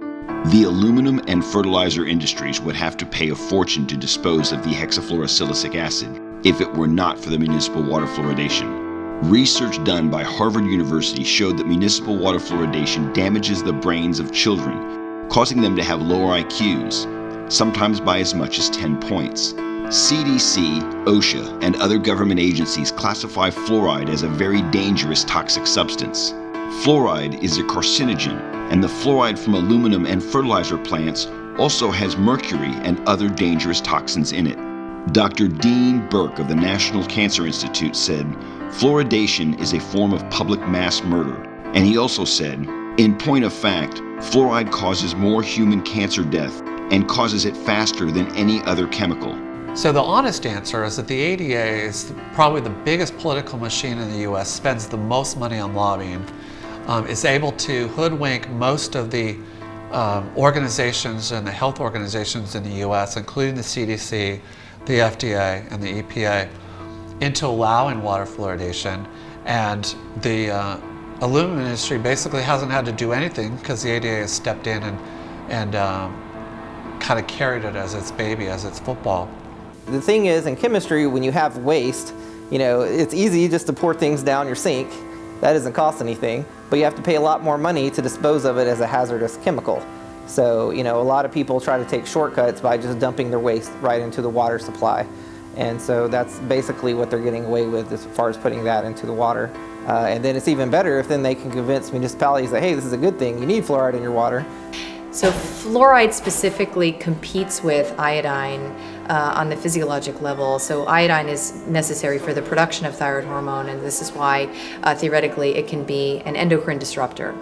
The aluminum and fertilizer industries would have to pay a fortune to dispose of the hexafluorosilicic acid if it were not for the municipal water fluoridation. Research done by Harvard University showed that municipal water fluoridation damages the brains of children, causing them to have lower IQs, sometimes by as much as 10 points. CDC, OSHA, and other government agencies classify fluoride as a very dangerous toxic substance. Fluoride is a carcinogen, and the fluoride from aluminum and fertilizer plants also has mercury and other dangerous toxins in it. Dr. Dean Burke of the National Cancer Institute said, "Fluoridation is a form of public mass murder." And he also said, "In point of fact, fluoride causes more human cancer death and causes it faster than any other chemical." So the honest answer is that the ADA is probably the biggest political machine in the US, spends the most money on lobbying, is able to hoodwink most of the organizations and the health organizations in the US, including the CDC, the FDA, and the EPA, into allowing water fluoridation. And the aluminum industry basically hasn't had to do anything because the ADA has stepped in and kind of carried it as its baby, as its football. The thing is, in chemistry, when you have waste, it's easy just to pour things down your sink. That doesn't cost anything, but you have to pay a lot more money to dispose of it as a hazardous chemical. So, a lot of people try to take shortcuts by just dumping their waste right into the water supply. And so that's basically what they're getting away with as far as putting that into the water. And then it's even better if then they can convince municipalities that, hey, this is a good thing, you need fluoride in your water. So fluoride specifically competes with iodine on the physiologic level. So iodine is necessary for the production of thyroid hormone, and this is why theoretically it can be an endocrine disruptor.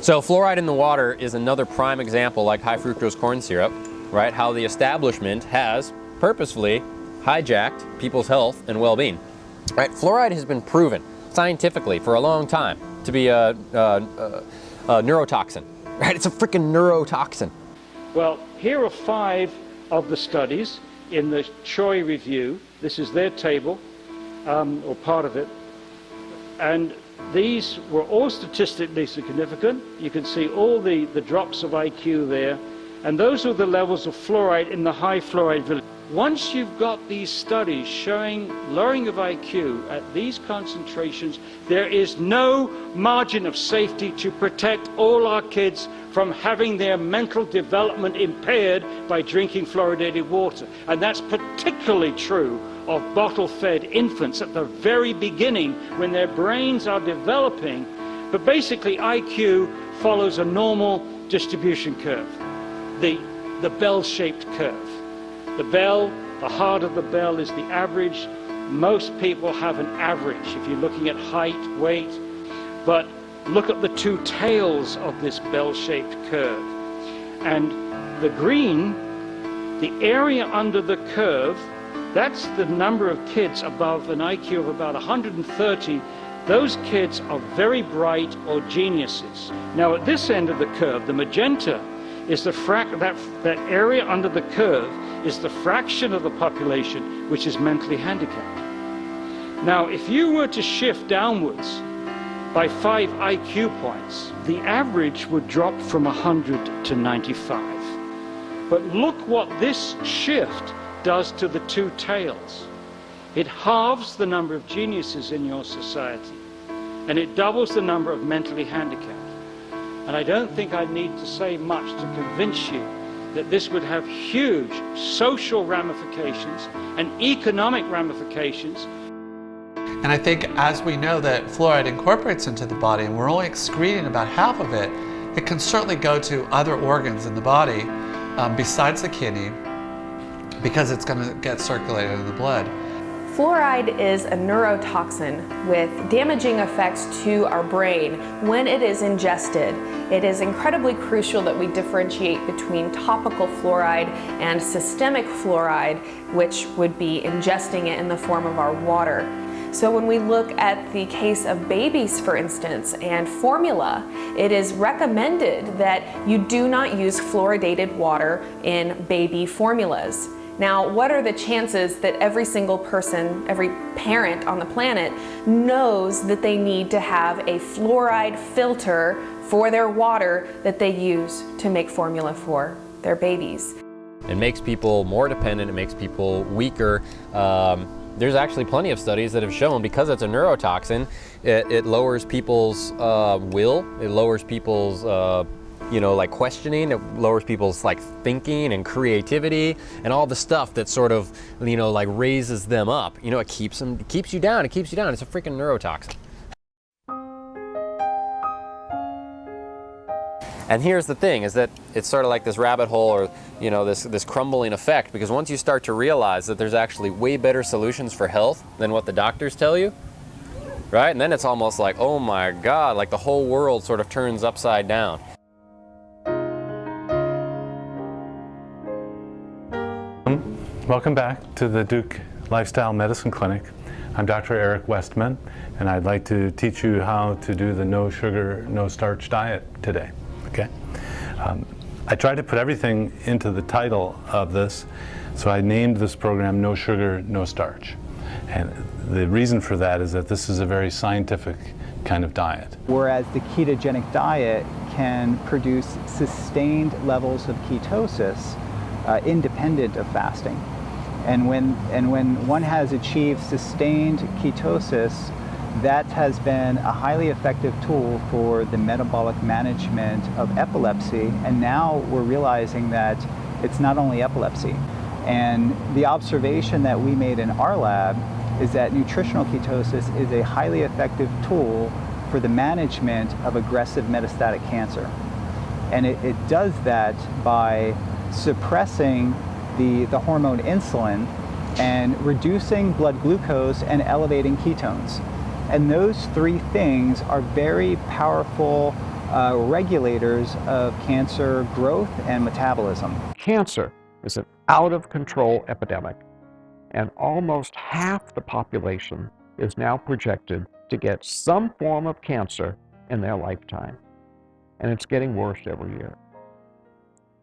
So fluoride in the water is another prime example, like high fructose corn syrup, right? How the establishment has purposefully hijacked people's health and well-being. Right? Fluoride has been proven scientifically for a long time to be a neurotoxin. Right? It's a freaking neurotoxin. Well, here are 5 of the studies in the Choi review. This is their table, or part of it, and these were all statistically significant. You can see all the drops of IQ there, and those are the levels of fluoride in the high fluoride village. Once you've got these studies showing lowering of IQ at these concentrations, there is no margin of safety to protect all our kids from having their mental development impaired by drinking fluoridated water. And that's particularly true of bottle-fed infants at the very beginning when their brains are developing. But basically IQ follows a normal distribution curve, the bell-shaped curve. The bell, the heart of the bell is the average. Most people have an average if you're looking at height, weight, but look at the 2 tails of this bell-shaped curve. And the green, the area under the curve, that's the number of kids above an IQ of about 130. Those kids are very bright or geniuses. Now at this end of the curve, the magenta is that area under the curve is the fraction of the population which is mentally handicapped. Now, if you were to shift downwards by 5 IQ points, the average would drop from 100 to 95. But look what this shift does to the 2 tails. It halves the number of geniuses in your society, and it doubles the number of mentally handicapped. And I don't think I need to say much to convince you that this would have huge social ramifications and economic ramifications. And I think as we know that fluoride incorporates into the body and we're only excreting about half of it, it can certainly go to other organs in the body besides the kidney because it's going to get circulated in the blood. Fluoride is a neurotoxin with damaging effects to our brain when it is ingested. It is incredibly crucial that we differentiate between topical fluoride and systemic fluoride, which would be ingesting it in the form of our water. So when we look at the case of babies, for instance, and formula, it is recommended that you do not use fluoridated water in baby formulas. Now, what are the chances that every single person, every parent on the planet knows that they need to have a fluoride filter for their water that they use to make formula for their babies? It makes people more dependent, it makes people weaker. There's actually plenty of studies that have shown, because it's a neurotoxin, it lowers people's will, it lowers people's like questioning, it lowers people's like thinking and creativity and all the stuff that sort of, like raises them up. It keeps you down, it's a freaking neurotoxin. And here's the thing, is that it's sort of like this rabbit hole, or this crumbling effect, because once you start to realize that there's actually way better solutions for health than what the doctors tell you, right? And then it's almost like, oh my God, like the whole world sort of turns upside down. Welcome back to the Duke Lifestyle Medicine Clinic. I'm Dr. Eric Westman, and I'd like to teach you how to do the no sugar, no starch diet today. Okay. I tried to put everything into the title of this, so I named this program No Sugar, No Starch. And the reason for that is that this is a very scientific kind of diet. Whereas the ketogenic diet can produce sustained levels of ketosis independent of fasting. And when one has achieved sustained ketosis, that has been a highly effective tool for the metabolic management of epilepsy. And now we're realizing that it's not only epilepsy. And the observation that we made in our lab is that nutritional ketosis is a highly effective tool for the management of aggressive metastatic cancer. And it does that by suppressing the hormone insulin and reducing blood glucose and elevating ketones. And those three things are very powerful regulators of cancer growth and metabolism. Cancer is an out-of-control epidemic, and almost half the population is now projected to get some form of cancer in their lifetime. And it's getting worse every year.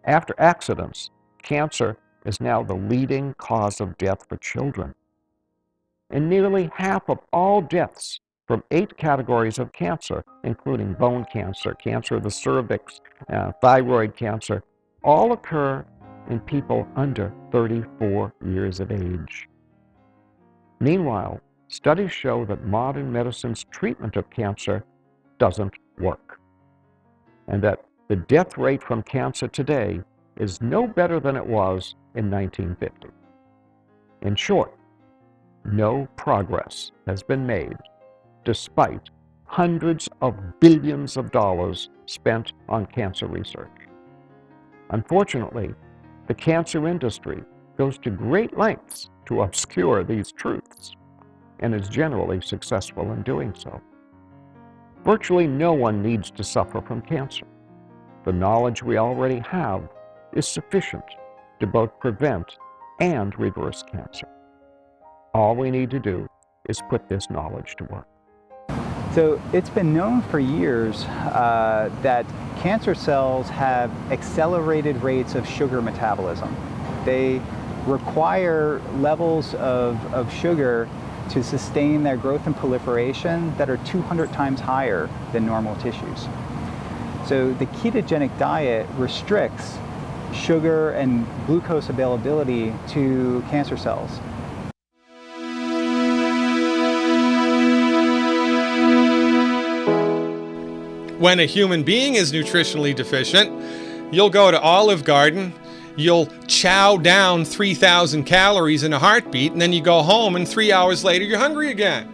After accidents, cancer is now the leading cause of death for children. And nearly half of all deaths from 8 categories of cancer, including bone cancer, cancer of the cervix, thyroid cancer, all occur in people under 34 years of age. Meanwhile, studies show that modern medicine's treatment of cancer doesn't work, and that the death rate from cancer today is no better than it was in 1950. In short, no progress has been made despite hundreds of billions of dollars spent on cancer research. Unfortunately, the cancer industry goes to great lengths to obscure these truths and is generally successful in doing so. Virtually no one needs to suffer from cancer. The knowledge we already have is sufficient to both prevent and reverse cancer. All we need to do is put this knowledge to work. So it's been known for years that cancer cells have accelerated rates of sugar metabolism. They require levels of sugar to sustain their growth and proliferation that are 200 times higher than normal tissues. So the ketogenic diet restricts sugar and glucose availability to cancer cells. When a human being is nutritionally deficient, you'll go to Olive Garden, you'll chow down 3,000 calories in a heartbeat, and then you go home and 3 hours later you're hungry again.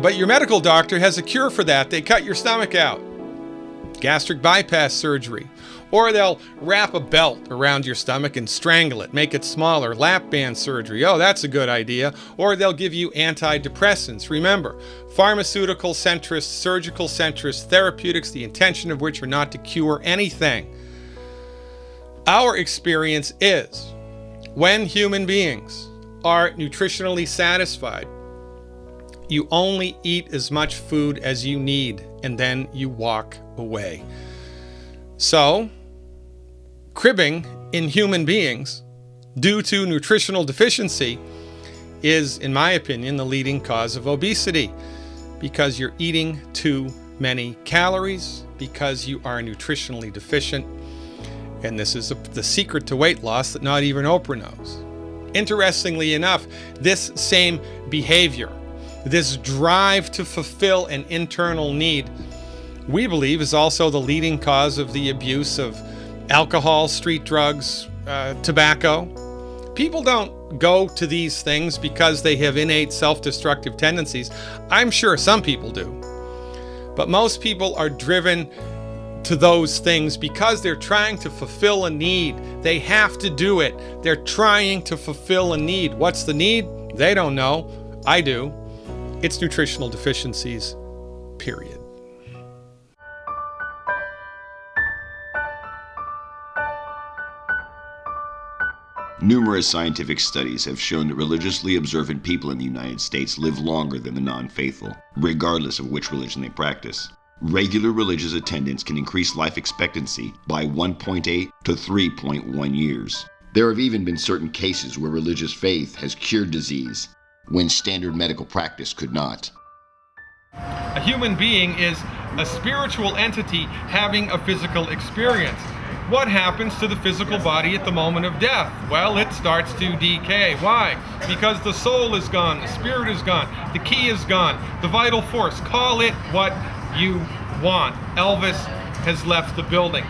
But your medical doctor has a cure for that. They cut your stomach out. Gastric bypass surgery. Or they'll wrap a belt around your stomach and strangle it, make it smaller. Lap band surgery. Oh, that's a good idea. Or they'll give you antidepressants. Remember, pharmaceutical centrists, surgical centrists, therapeutics, the intention of which are not to cure anything. Our experience is when human beings are nutritionally satisfied, You only eat as much food as you need, and then you walk away. So, cribbing in human beings due to nutritional deficiency is, in my opinion, the leading cause of obesity, because you're eating too many calories, because you are nutritionally deficient. And this is the secret to weight loss that not even Oprah knows. Interestingly enough, this same behavior, this drive to fulfill an internal need, we believe is also the leading cause of the abuse of alcohol, street drugs, tobacco. People don't go to these things because they have innate self-destructive tendencies. I'm sure some people do. But most people are driven to those things because they're trying to fulfill a need. They have to do it. They're trying to fulfill a need. What's the need? They don't know. I do. It's nutritional deficiencies, period. Numerous scientific studies have shown that religiously observant people in the United States live longer than the non-faithful, regardless of which religion they practice. Regular religious attendance can increase life expectancy by 1.8 to 3.1 years. There have even been certain cases where religious faith has cured disease when standard medical practice could not. A human being is a spiritual entity having a physical experience. What happens to the physical body at the moment of death? Well, it starts to decay. Why? Because the soul is gone, the spirit is gone, the key is gone, the vital force. Call it what you want. Elvis has left the building.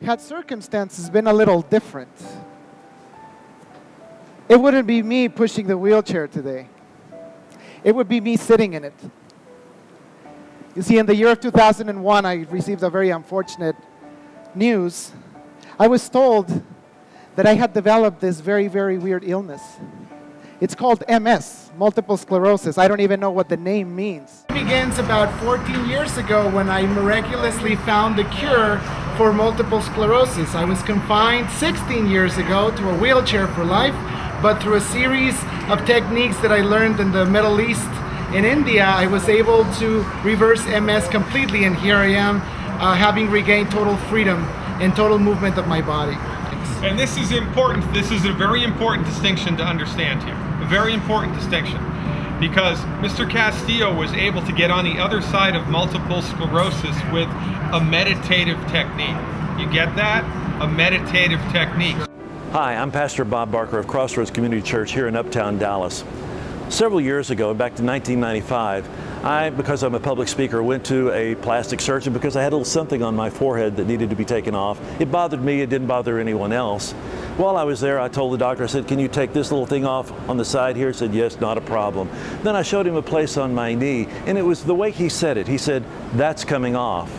Had circumstances been a little different, it wouldn't be me pushing the wheelchair today. It would be me sitting in it. You see, in the year of 2001, I received a very unfortunate news. I was told that I had developed this very, very weird illness. It's called MS, multiple sclerosis. I don't even know what the name means. It begins about 14 years ago when I miraculously found the cure for multiple sclerosis. I was confined 16 years ago to a wheelchair for life, but through a series of techniques that I learned in the Middle East, in India, I was able to reverse MS completely, and here I am, having regained total freedom and total movement of my body. And this is important. This is a very important distinction to understand here. A very important distinction. Because Mr. Castillo was able to get on the other side of multiple sclerosis with a meditative technique. You get that? A meditative technique. Hi, I'm Pastor Bob Barker of Crossroads Community Church here in Uptown Dallas. Several years ago, back to 1995, I, because I'm a public speaker, went to a plastic surgeon because I had a little something on my forehead that needed to be taken off. It bothered me, it didn't bother anyone else. While I was there, I told the doctor, I said, can you take this little thing off on the side here? He said, yes, not a problem. Then I showed him a place on my knee, and it was the way he said it. He said, that's coming off.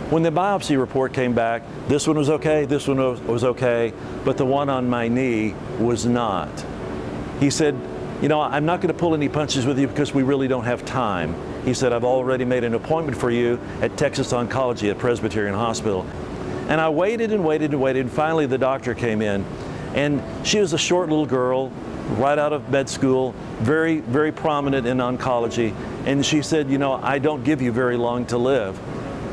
When the biopsy report came back, this one was okay, this one was okay, but the one on my knee was not. He said, you know, I'm not going to pull any punches with you because we really don't have time. He said, I've already made an appointment for you at Texas Oncology at Presbyterian Hospital. And I waited and waited and waited, and finally the doctor came in. And she was a short little girl, right out of med school, very, very prominent in oncology. And she said, you know, I don't give you very long to live.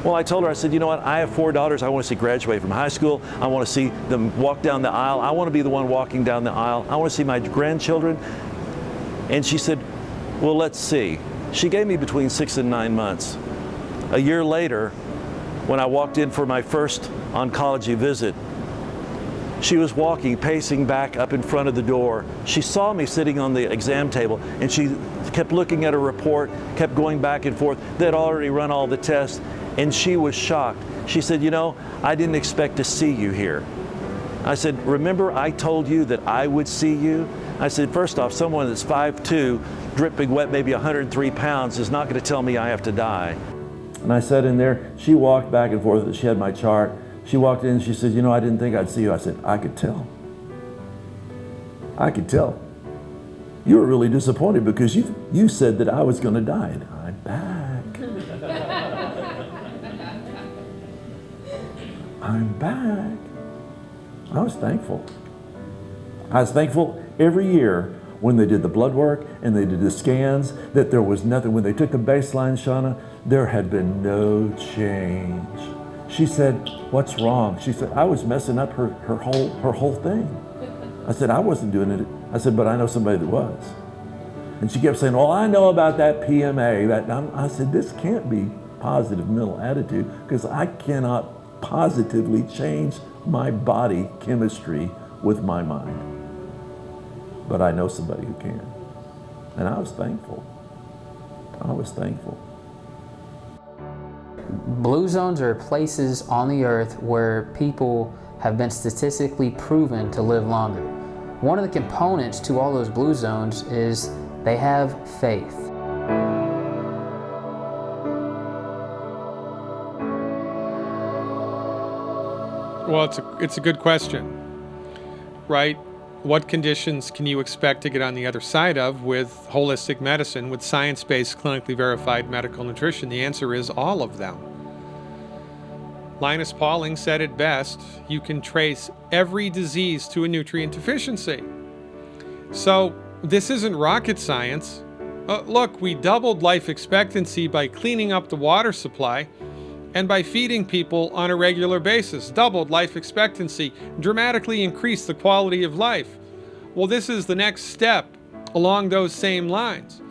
Well, I told her, I said, you know what, I have 4 daughters. I want to see graduate from high school. I want to see them walk down the aisle. I want to be the one walking down the aisle. I want to see my grandchildren. And she said, well, let's see. She gave me between 6 and 9 months. A year later, when I walked in for my first oncology visit, she was walking, pacing back up in front of the door. She saw me sitting on the exam table, and she kept looking at her report, kept going back and forth. They'd already run all the tests, and she was shocked. She said, you know, I didn't expect to see you here. I said, remember I told you that I would see you? I said, first off, someone that's 5'2", dripping wet, maybe 103 pounds, is not going to tell me I have to die. And I sat in there. She walked back and forth. She had my chart. She walked in and she said, you know, I didn't think I'd see you. I said, I could tell. I could tell. You were really disappointed because you said that I was going to die. And I'm back. I'm back. I was thankful. I was thankful every year when they did the blood work and they did the scans, that there was nothing. When they took the baseline, Shauna, there had been no change. She said, "What's wrong?" She said, "I was messing up her whole thing." I said, "I wasn't doing it." I said, "But I know somebody that was." And she kept saying, "Well, I know about that PMA." I said, "This can't be positive mental attitude, because I cannot positively change my body chemistry with my mind. But I know somebody who can." And I was thankful. I was thankful. Blue zones are places on the earth where people have been statistically proven to live longer. One of the components to all those blue zones is they have faith. Well, it's a good question, right? What conditions can you expect to get on the other side of with holistic medicine, with science-based, clinically verified medical nutrition? The answer is all of them. Linus Pauling said it best: you can trace every disease to a nutrient deficiency. So this isn't rocket science. Look, we doubled life expectancy by cleaning up the water supply and by feeding people on a regular basis. Doubled life expectancy, dramatically increased the quality of life. Well, this is the next step along those same lines.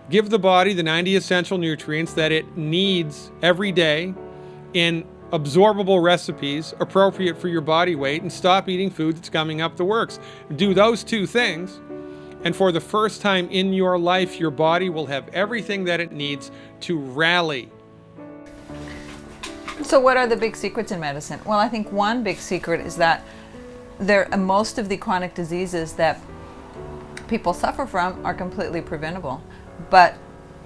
Give the body the 90 essential nutrients that it needs every day in absorbable recipes appropriate for your body weight, and stop eating food that's gumming up the works. Do those two things, and for the first time in your life, your body will have everything that it needs to rally. So what are the big secrets in medicine? Well, I think one big secret is that most of the chronic diseases that people suffer from are completely preventable. But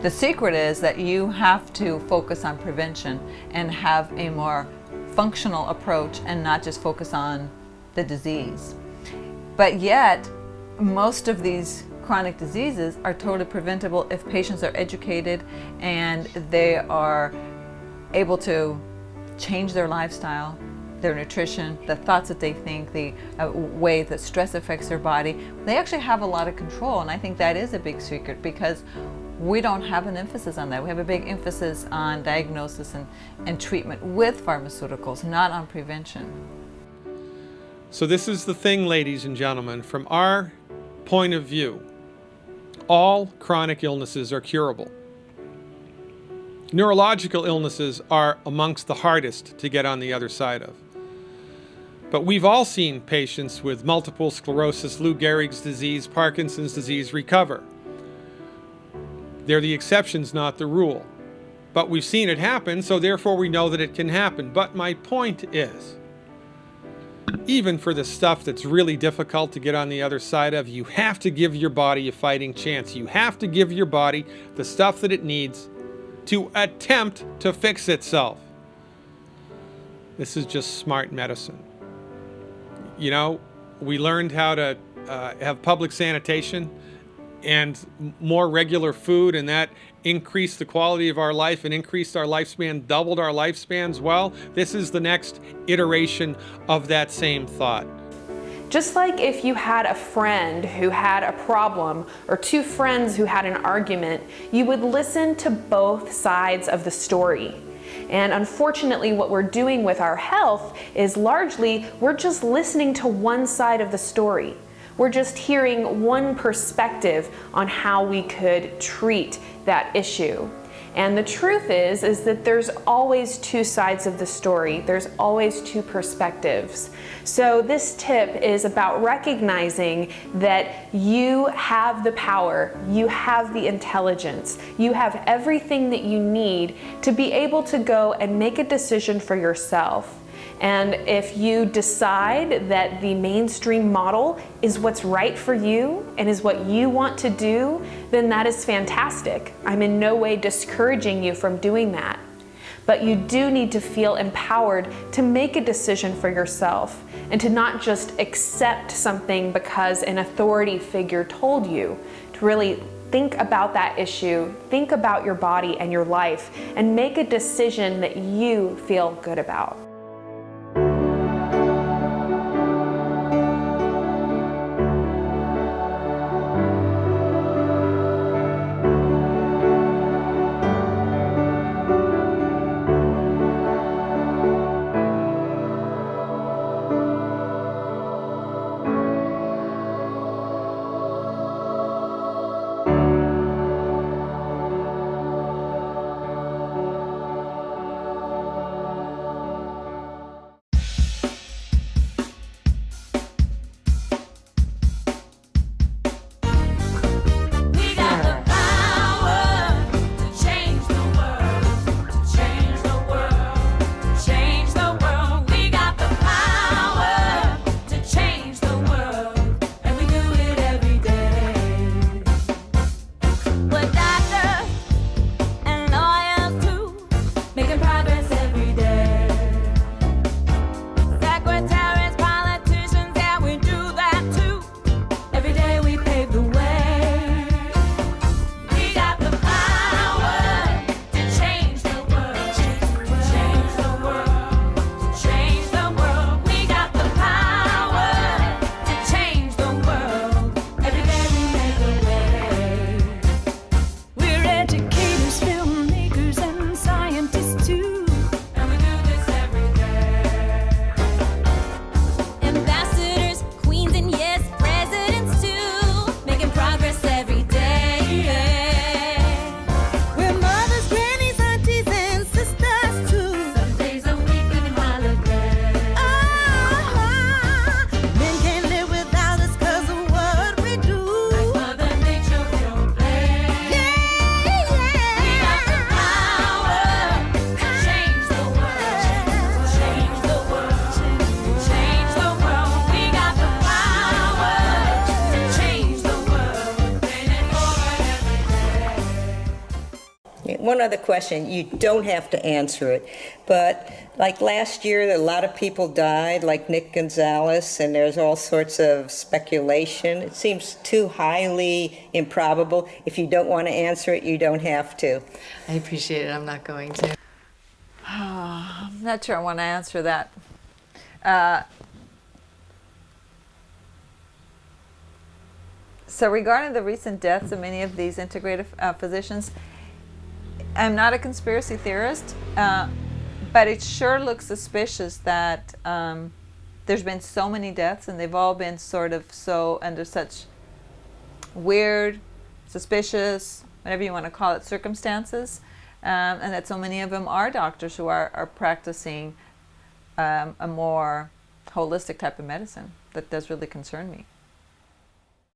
the secret is that you have to focus on prevention and have a more functional approach and not just focus on the disease. But yet, most of these chronic diseases are totally preventable if patients are educated and they are able to change their lifestyle, their nutrition, the thoughts that they think, the way that stress affects their body. They actually have a lot of control, and I think that is a big secret, because we don't have an emphasis on that. We have a big emphasis on diagnosis and treatment with pharmaceuticals, not on prevention. So this is the thing, ladies and gentlemen, from our point of view, all chronic illnesses are curable. Neurological illnesses are amongst the hardest to get on the other side of. But we've all seen patients with multiple sclerosis, Lou Gehrig's disease, Parkinson's disease recover. They're the exceptions, not the rule. But we've seen it happen, so therefore we know that it can happen. But my point is, even for the stuff that's really difficult to get on the other side of, you have to give your body a fighting chance. You have to give your body the stuff that it needs to attempt to fix itself. This is just smart medicine. You know, we learned how to have public sanitation and more regular food, and that increased the quality of our life and increased our lifespan, doubled our lifespans. Well, this is the next iteration of that same thought. Just like if you had a friend who had a problem, or two friends who had an argument, you would listen to both sides of the story. And unfortunately, what we're doing with our health is largely we're just listening to one side of the story. We're just hearing one perspective on how we could treat that issue. And the truth is that there's always two sides of the story. There's always two perspectives. So this tip is about recognizing that you have the power, you have the intelligence, you have everything that you need to be able to go and make a decision for yourself. And if you decide that the mainstream model is what's right for you and is what you want to do, then that is fantastic. I'm in no way discouraging you from doing that. But you do need to feel empowered to make a decision for yourself and to not just accept something because an authority figure told you. To really think about that issue, think about your body and your life, and make a decision that you feel good about. One other question, you don't have to answer it, but like last year, a lot of people died, like Nick Gonzalez, and there's all sorts of speculation. It seems too highly improbable. If you don't want to answer it, you don't have to. I appreciate it. I'm not going to. I'm not sure I want to answer that. So regarding the recent deaths of many of these integrative physicians, I'm not a conspiracy theorist, but it sure looks suspicious that there's been so many deaths and they've all been sort of so under such weird, suspicious, whatever you want to call it, circumstances, and that so many of them are doctors who are practicing a more holistic type of medicine. That does really concern me.